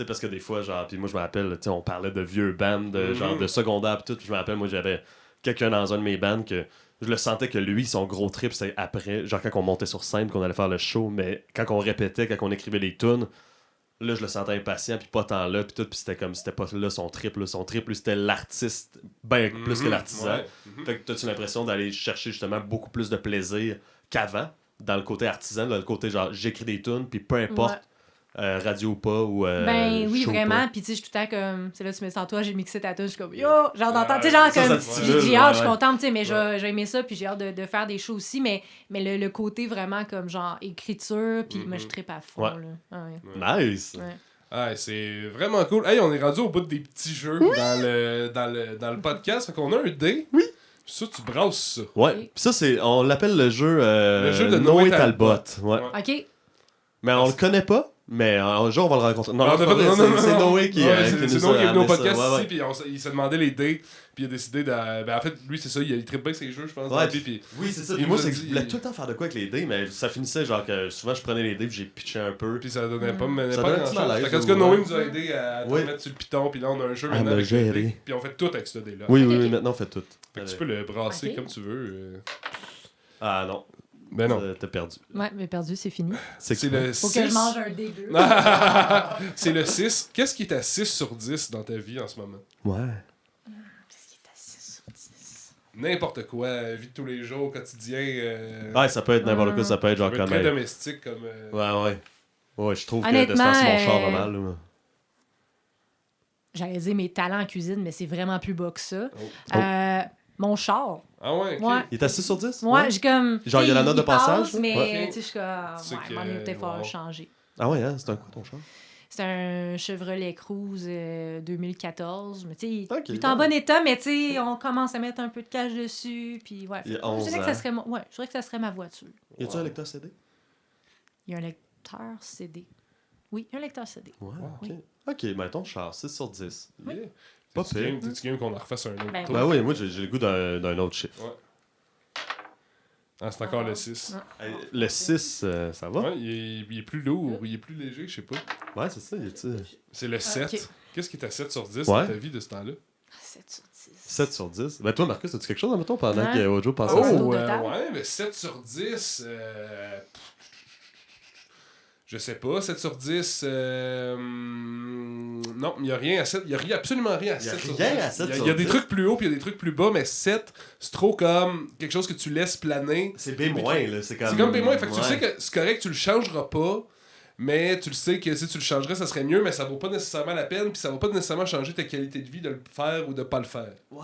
sais, parce que des fois, genre, puis moi, je me rappelle, tu sais, on parlait de vieux bands, genre, de secondaire, pis tout. Puis je me rappelle, moi, j'avais quelqu'un dans un de mes bands que je le sentais que lui, son gros trip, c'était après, genre, quand on montait sur scène, qu'on allait faire le show, mais quand on répétait, quand on écrivait les tunes, là, je le sentais impatient, puis pas tant là, puis tout, puis c'était comme, c'était pas là son trip, là. Son trip, lui, c'était l'artiste, ben plus que l'artisan. Ouais. Fait que t'as-tu l'impression d'aller chercher, justement, beaucoup plus de plaisir qu'avant, dans le côté artisan, dans le côté, genre, j'écris des tunes, puis peu importe, Ouais. radio ou pas, ou Ben oui, show ou vraiment. pas. Puis tu sais, je suis tout le temps comme. C'est là, tu me sens toi, j'ai mixé ta touche. Je suis comme, yo, genre d'entendre. Tu sais, Ouais, genre ça, comme. ça te stimule, J'ai hâte, je suis ouais. contente, tu sais, mais Ouais. j'ai aimé ça, puis j'ai hâte de faire des shows aussi. Mais le côté vraiment comme genre écriture, puis moi, je trippe à fond, Ouais. là. Ah ouais. Nice! Ouais. Ah, c'est vraiment cool. Hey, on est rendu au bout des petits jeux dans le podcast. Fait qu'on a un dé. Oui. Ça, tu brasses ça. Ouais, Oui. pis ça, c'est, on l'appelle le jeu, Le jeu de Noé Noé Talbot. Talbot. Ouais. Ouais. OK. Mais on le connaît pas, mais un jour on va le rencontrer. Non, Non, c'est pas vrai, c'est Noé qui, Ouais, qui c'est nous Noé qui est venu au amené ça. podcast Ouais, ici, ouais. puis il s'est demandé les dés, puis il a décidé de. Ben, en fait, lui, c'est ça, il trippe bien ses jeux, je pense. dans la Ouais, vie, puis oui, c'est ça. il Puis moi, nous a c'est que dit- je voulais tout le temps faire de quoi avec les dés, mais ça finissait genre que souvent je prenais les dés puis j'ai pitché un peu. Puis ça donnait pas, Ça pas donnait un petit grand-chose. malaise, Fait qu'en tout cas, ouais. Noé nous a aidé à te Oui. mettre sur le piton, puis là, on a un jeu À maintenant me avec le gérer. dé, puis on fait tout avec ce dé-là. Oui, Ok, oui, ok. maintenant on fait tout. Fait que tu peux le brasser Ok. comme tu veux. Ah non, Ben non. t'as perdu. Ouais, mais perdu, c'est fini. C'est quoi? le 6. Faut que je mange un dégueu. C'est le 6. Qu'est-ce qui est à 6 sur 10 dans ta vie en ce moment? Ouais. Qu'est-ce qui est à 6 sur 10? N'importe quoi, vie de tous les jours, quotidien. Ouais, ça peut être n'importe quoi, ça peut être ça genre peut être comme. très domestique comme. Ouais. Ouais, je trouve que de Honnêtement, ce temps-ci, mon char va mal. Là. J'allais dire mes talents en cuisine, mais c'est vraiment plus bas que ça. Oh. Mon char. Ah ouais, ok. Ouais. Il est à 6 sur 10? Moi, j'ai comme. Genre, il y a la tu sais, note de passage, passe, là? mais Ouais. tu sais, je suis comme. C'est Ouais, que, m'en est peut-être falloir wow. changer. Ah ouais, hein? C'est un quoi ton char? C'est un Chevrolet Cruze 2014. Mais tu sais, Ok, il est en ouais. bon état, mais tu sais, on commence à mettre un peu de cash dessus. Puis ouais. Il y a je 11 dirais que ans. ça serait ouais, je dirais que ça serait ma voiture. Y a-tu un lecteur CD? Il y a un lecteur CD. Oui, un lecteur CD. Ouais, Oui. ok. Ok, ben ton char, 6 sur 10. Yeah. Pas T'es-tu pire. game- T'es-tu game qu'on en refasse un autre Ben tour? Ben oui, moi j'ai le goût d'un autre chiffre. Ouais. Ah, c'est encore le 6. Ah. Le 6, ça va? Ouais, il est plus lourd, il est plus léger, je sais pas. Ouais, c'est ça, y a-tu. C'est le 7. ok. Qu'est-ce qui est à 7 sur 10 Ouais. dans ta vie de ce temps-là? 7 sur 10. 7 sur 10. Ben toi, Marcus, as-tu quelque chose, mettons, pendant Ouais. que Ojo pensait Oh! à ça? au total. ouais, mais 7 sur 10. Je sais pas, 7 sur 10. Non, il n'y a rien à 7. Il n'y a absolument rien à 7 sur 10. Il y a des trucs plus hauts puis il y a des trucs plus bas, mais 7, c'est trop comme quelque chose que tu laisses planer. C'est B-, là. C'est comme B-. Fait que tu sais que c'est correct, tu le changeras pas. Mais tu le sais que si tu le changerais, ça serait mieux, mais ça vaut pas nécessairement la peine, puis ça va pas nécessairement changer ta qualité de vie de le faire ou de pas le faire. Ouais.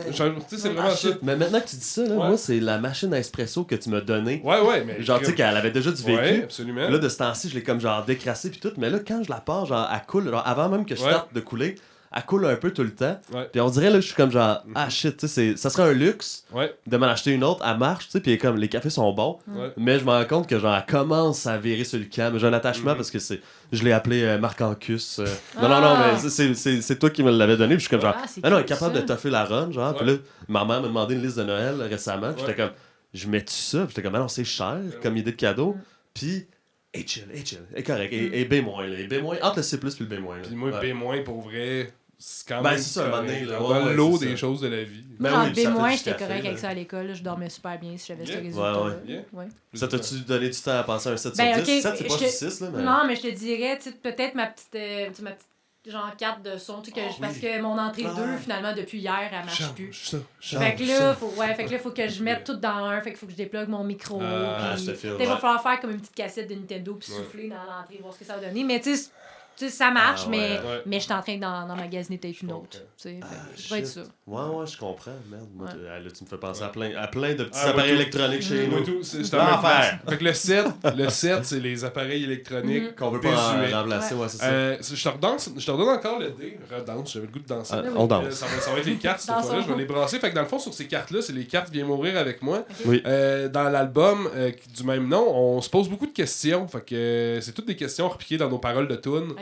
Tu sais, c'est vraiment ça. Mais maintenant que tu dis ça, là, moi, c'est la machine à espresso que tu m'as donnée. Ouais, mais. Genre, tu sais qu'elle avait déjà du vécu. Ouais, absolument. Là, de ce temps-ci, je l'ai comme genre décrassé puis tout. Mais là, quand je la pars, genre, elle coule. Genre, avant même que je starte de couler, elle coule un peu tout le temps. Ouais. Puis on dirait, là, je suis comme genre, ah shit, tu sais, ça serait un luxe de m'en acheter une autre. Elle marche, tu sais, puis comme les cafés sont bons. Mais je me rends compte que genre, elle commence à virer sur le camp. J'ai un attachement parce que je l'ai appelé Marc Ancus. Non, mais c'est toi qui me l'avais donné. Puis je suis comme genre, non, elle est capable de toffer la run, genre. Puis là, ma mère m'a demandé une liste de Noël récemment. J'étais comme, je mets-tu ça? Puis j'étais comme, non, c'est cher comme idée de cadeau. Puis. Et chill. Et correct. Et B-, là. Et B-, entre le C++ puis le B-. Puis moi, B- pour vrai, c'est quand même. C'est ça, un moment donné, là. Dans le lot des choses de la vie. Moi, genre B-, j'étais correct avec ça à l'école. Je dormais super bien si j'avais ce résultat-là. Ça t'a-tu donné du temps à penser à un 7 sur 10? 7, c'est pas du 6, là. Mais... Non, mais je te dirais, peut-être ma petite genre carte de son, parce que mon entrée 2, finalement, depuis hier, elle marche plus. Fait que là, faut que je mette tout dans un, fait qu'il faut que je déplugue mon micro. Il va falloir faire comme une petite cassette de Nintendo puis souffler dans l'entrée, voir ce que ça va donner. Mais tu sais, ça marche, mais je suis en train d'en magasiner peut-être une autre. Ça va être ça. Ouais, je comprends. Merde, moi, là, tu me fais penser à plein de petits appareils électroniques chez nous. C'est un enfer. Fait que le 7, c'est les appareils électroniques qu'on veut pas remplacer. Ouais, c'est ça. Je te redonne encore le dé. Redanse, j'avais le goût de danser. On danse. Ça va être les cartes cette fois-là. Je vais les brasser. Fait que dans le fond, sur ces cartes-là, c'est les cartes Viens mourir avec moi. Dans l'album du même nom, on se pose beaucoup de questions. Fait que c'est toutes des questions repiquées dans nos paroles de tunes.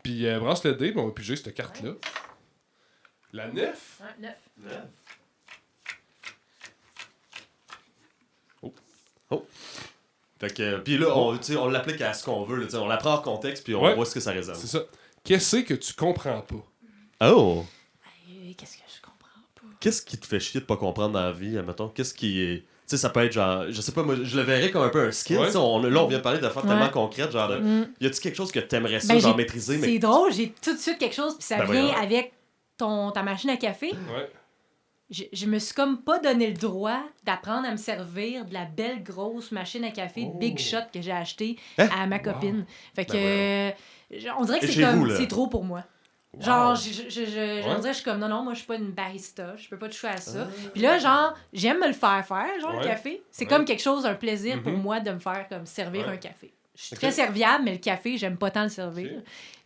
Puis brasse le dé, on va piger cette carte-là. La 9? Ouais, 9. Oh. Fait que, puis là, on l'applique à ce qu'on veut. Là, on la prend en contexte, puis on voit ce que ça résonne. C'est ça. Qu'est-ce que tu comprends pas? Oh! Qu'est-ce que je comprends pas? Qu'est-ce qui te fait chier de pas comprendre dans la vie, admettons? Qu'est-ce qui est... Tu sais, ça peut être genre... Je sais pas, moi, je le verrais comme un peu un skill. Là, on vient de parler de faire tellement concrète, genre... Y a-tu quelque chose que t'aimerais ça, genre, maîtriser? C'est drôle, j'ai tout de suite quelque chose, puis ça vient avec ta machine à café. Ouais. Je me suis comme pas donné le droit d'apprendre à me servir de la belle grosse machine à café Big Shot que j'ai achetée à ma copine. Fait que on dirait que c'est trop pour moi. Wow. Genre, on dirait que je suis comme, non, moi je suis pas une barista, je peux pas toucher à ça. Puis là, genre, j'aime me le faire, genre le café. C'est comme quelque chose, un plaisir pour moi de me faire comme servir un café. Je suis très serviable, mais le café, j'aime pas tant le servir.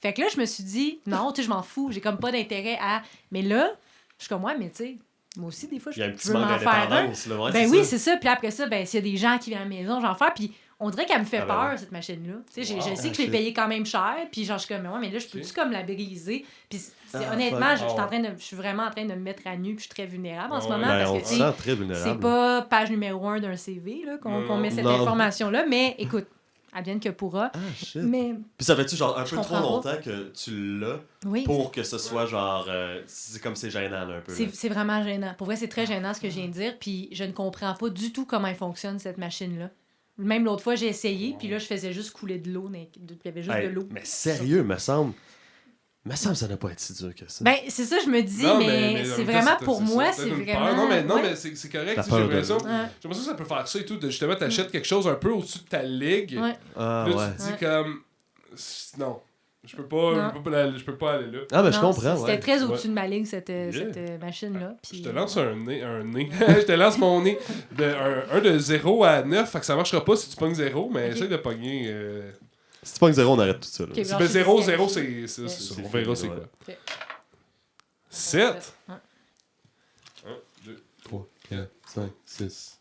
Fait que là, je me suis dit, non, tu sais, je m'en fous, j'ai comme pas d'intérêt à... Mais là, je suis comme, ouais, mais tu sais, moi aussi, des fois, je veux m'en faire un. Ben oui, c'est ça. Puis après ça, ben s'il y a des gens qui viennent à la maison, j'en fais. Puis on dirait qu'elle me fait peur, cette machine-là. Tu sais, je sais que je l'ai payée quand même cher. Puis genre, je suis comme, ouais, mais là, je peux-tu comme la briser? Puis honnêtement, je suis vraiment en train de me mettre à nu. Puis je suis très vulnérable en ce moment. Parce que c'est pas page numéro 1 d'un CV là, qu'on met cette information-là. Mais écoute, advienne que pourra. Ah, shit. Mais... Puis ça fait-tu genre un peu trop longtemps que tu l'as pour que ce soit genre... c'est comme c'est gênant là, un peu. C'est vraiment gênant. Pour vrai, c'est très gênant ce que je viens de dire. Puis je ne comprends pas du tout comment elle fonctionne, cette machine-là. Même l'autre fois, j'ai essayé. Puis là, je faisais juste couler de l'eau. Il y avait juste de l'eau. Mais sérieux, me semble... Mais ça n'a pas été si dur que ça. Ben, c'est ça, je me dis, non, mais c'est vraiment pour moi, c'est vraiment... Non, mais c'est correct, j'ai l'impression. J'ai l'impression que ça peut faire ça et tout. Justement, t'achètes quelque chose un peu au-dessus de ta ligue. Là, tu te dis comme... Non, je peux pas aller là. Ah, ben je comprends, C'était très au-dessus de ma ligue, cette machine-là. Je te lance un nez. Je te lance mon nez de 0 à 9, fait que ça marchera pas si tu pognes 0, mais essaye de pogner... Si tu pognes 0, on arrête tout ça. Okay, 0, c'est ça. On verra c'est quoi. 7. 1, 2, 3, 4, 5, 6.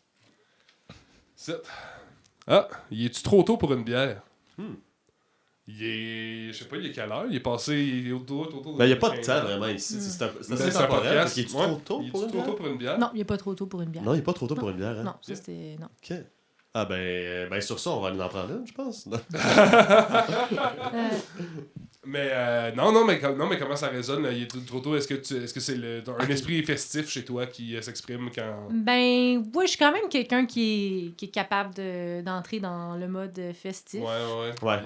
7. Ah, il est-tu trop tôt pour une bière? Il est... Je sais pas, il est quelle heure? Il est passé... Il est autour de... Ben, il n'y a pas de temps vraiment ici. C'est assez temporaire. Il est trop tôt pour une bière? Non, il n'est pas trop tôt pour une bière. Non, il n'est pas trop tôt pour une bière. Hein? Non, ça c'était... Non. OK. Ah ben sur ça, on va aller en prendre une, je pense. Non, mais comment ça résonne? Là? Il est trop tôt. Est-ce que c'est un esprit festif chez toi qui s'exprime quand... Ben, oui, je suis quand même quelqu'un qui est capable d'entrer dans le mode festif. Ouais.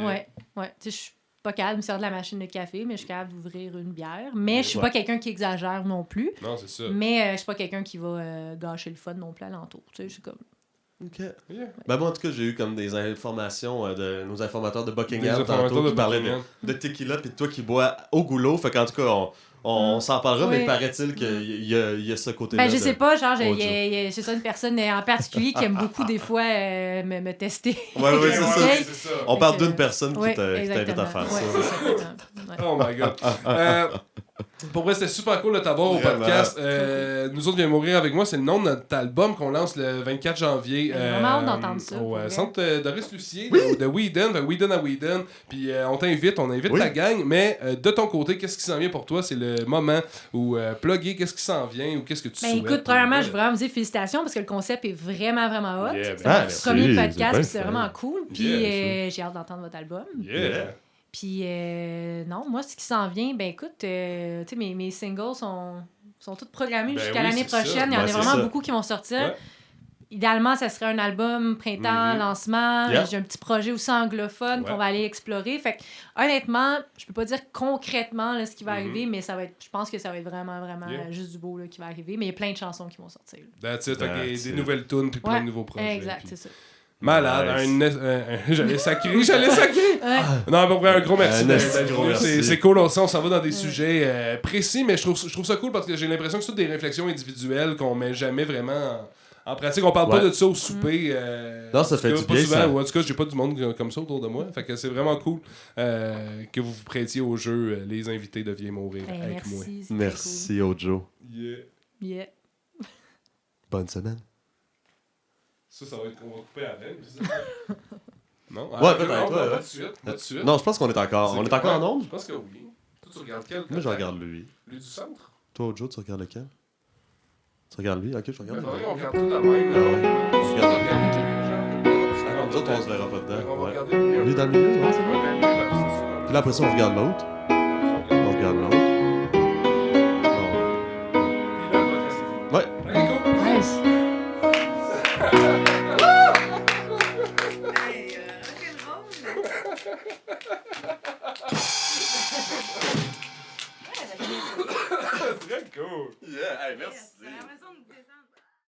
Ouais. Tu sais, je suis pas capable de me servir de la machine de café, mais je suis capable d'ouvrir une bière. Mais je suis pas quelqu'un qui exagère non plus. Non, c'est ça. Mais je suis pas quelqu'un qui va gâcher le fun non plus alentour. Tu sais, je suis comme... Ok. Yeah. Ben moi, en tout cas, j'ai eu comme des informations de nos informateurs de Buckingham Des informateurs tantôt de qui parlaient Buckingham. de tequila puis de toi qui bois au goulot. Fait qu'en tout cas, on s'en parlera, mais Oui. paraît-il qu'il y a ce côté-là. Ben, je sais pas, genre, Audio. c'est ça, une personne en particulier qui aime beaucoup, des fois, me tester. Ouais, c'est ça. Ouais. C'est ça. On parle Fait que- d'une personne qui Ouais, t'invite à exactement. faire Ouais, ça. c'est ça, exactement. Ouais. Oh my God. Pour vrai, c'était super cool de t'avoir au Vraiment. podcast. Nous autres, Viens mourir avec moi, c'est le nom de notre album qu'on lance le 24 janvier. J'ai vraiment hâte d'entendre ça, Au pour vrai. centre Doris Lucier de Whedon, de Whedon à Whedon. Puis on invite Oui. ta gang. Mais de ton côté, qu'est-ce qui s'en vient pour toi? C'est le moment où plugger, qu'est-ce qui s'en vient ou qu'est-ce que tu Ben, souhaites? écoute, premièrement, je veux vraiment vous dire félicitations parce que le concept est vraiment, vraiment hot. Yeah, ben, c'est mon merci, premier c'est podcast, bien puis c'est fait. vraiment cool. Puis Yeah, j'ai hâte d'entendre votre album. Yeah. Puis non, moi, ce qui s'en vient, ben écoute, tu sais, mes singles sont tous programmés Ben jusqu'à oui, l'année c'est ça. prochaine. Il y en Ben, a c'est vraiment ça. beaucoup qui vont sortir. Ouais. Idéalement, ça serait un album printemps, Mhm. lancement. Yeah. J'ai un petit projet aussi anglophone Ouais. qu'on va aller explorer. Fait que, honnêtement, je peux pas dire concrètement là, ce qui va Mhm. arriver, mais ça va être, je pense que ça va être vraiment, vraiment Yeah. juste du beau là, qui va arriver. Mais il y a plein de chansons qui vont sortir. That's it, avec That's des it. nouvelles tunes puis plein Ouais, de nouveaux projets. exact, puis- c'est ça. Malade. Nice. J'allais sacrer. Ouais. Non, pour vrai, un gros merci Un d'être gros venu. merci. C'est cool, on s'en va dans des sujets précis, mais je trouve ça cool parce que j'ai l'impression que c'est toutes des réflexions individuelles qu'on met jamais vraiment en pratique. On parle pas Ouais. de ça au souper. Non, ça en tout fait cas, du pas bien, souvent, ça. ou en tout cas, j'ai pas du monde comme ça autour de moi. Fait que c'est vraiment cool que vous vous prêtiez au jeu, les invités de Viens mourir Ben, avec moi. merci. c'était Merci, Ojo. Yeah. cool. Yeah. Bonne semaine. Ça va être qu'on va couper à la puis ça. Non? Ouais, Ah, peut-être, non, ouais. pas de suite. Pas de suite. Non, je pense qu'on est encore. On est encore en Ouais, onde? Je pense que oui. Toi, tu regardes quel? Moi, je regarde lui. Lui du centre? Toi, Ojo, tu regardes lequel? Tu regardes lui? Ok, je regarde lui. On regarde tout la même. Ah ouais. On Regarde. regarde. Nous autres, on se verra pas dedans. On va Ouais. regarder le milieu. Lui dans le milieu, ouais. Ouais, ben, lui, ben, c'est ça. Puis là, après ça, on regarde l'autre.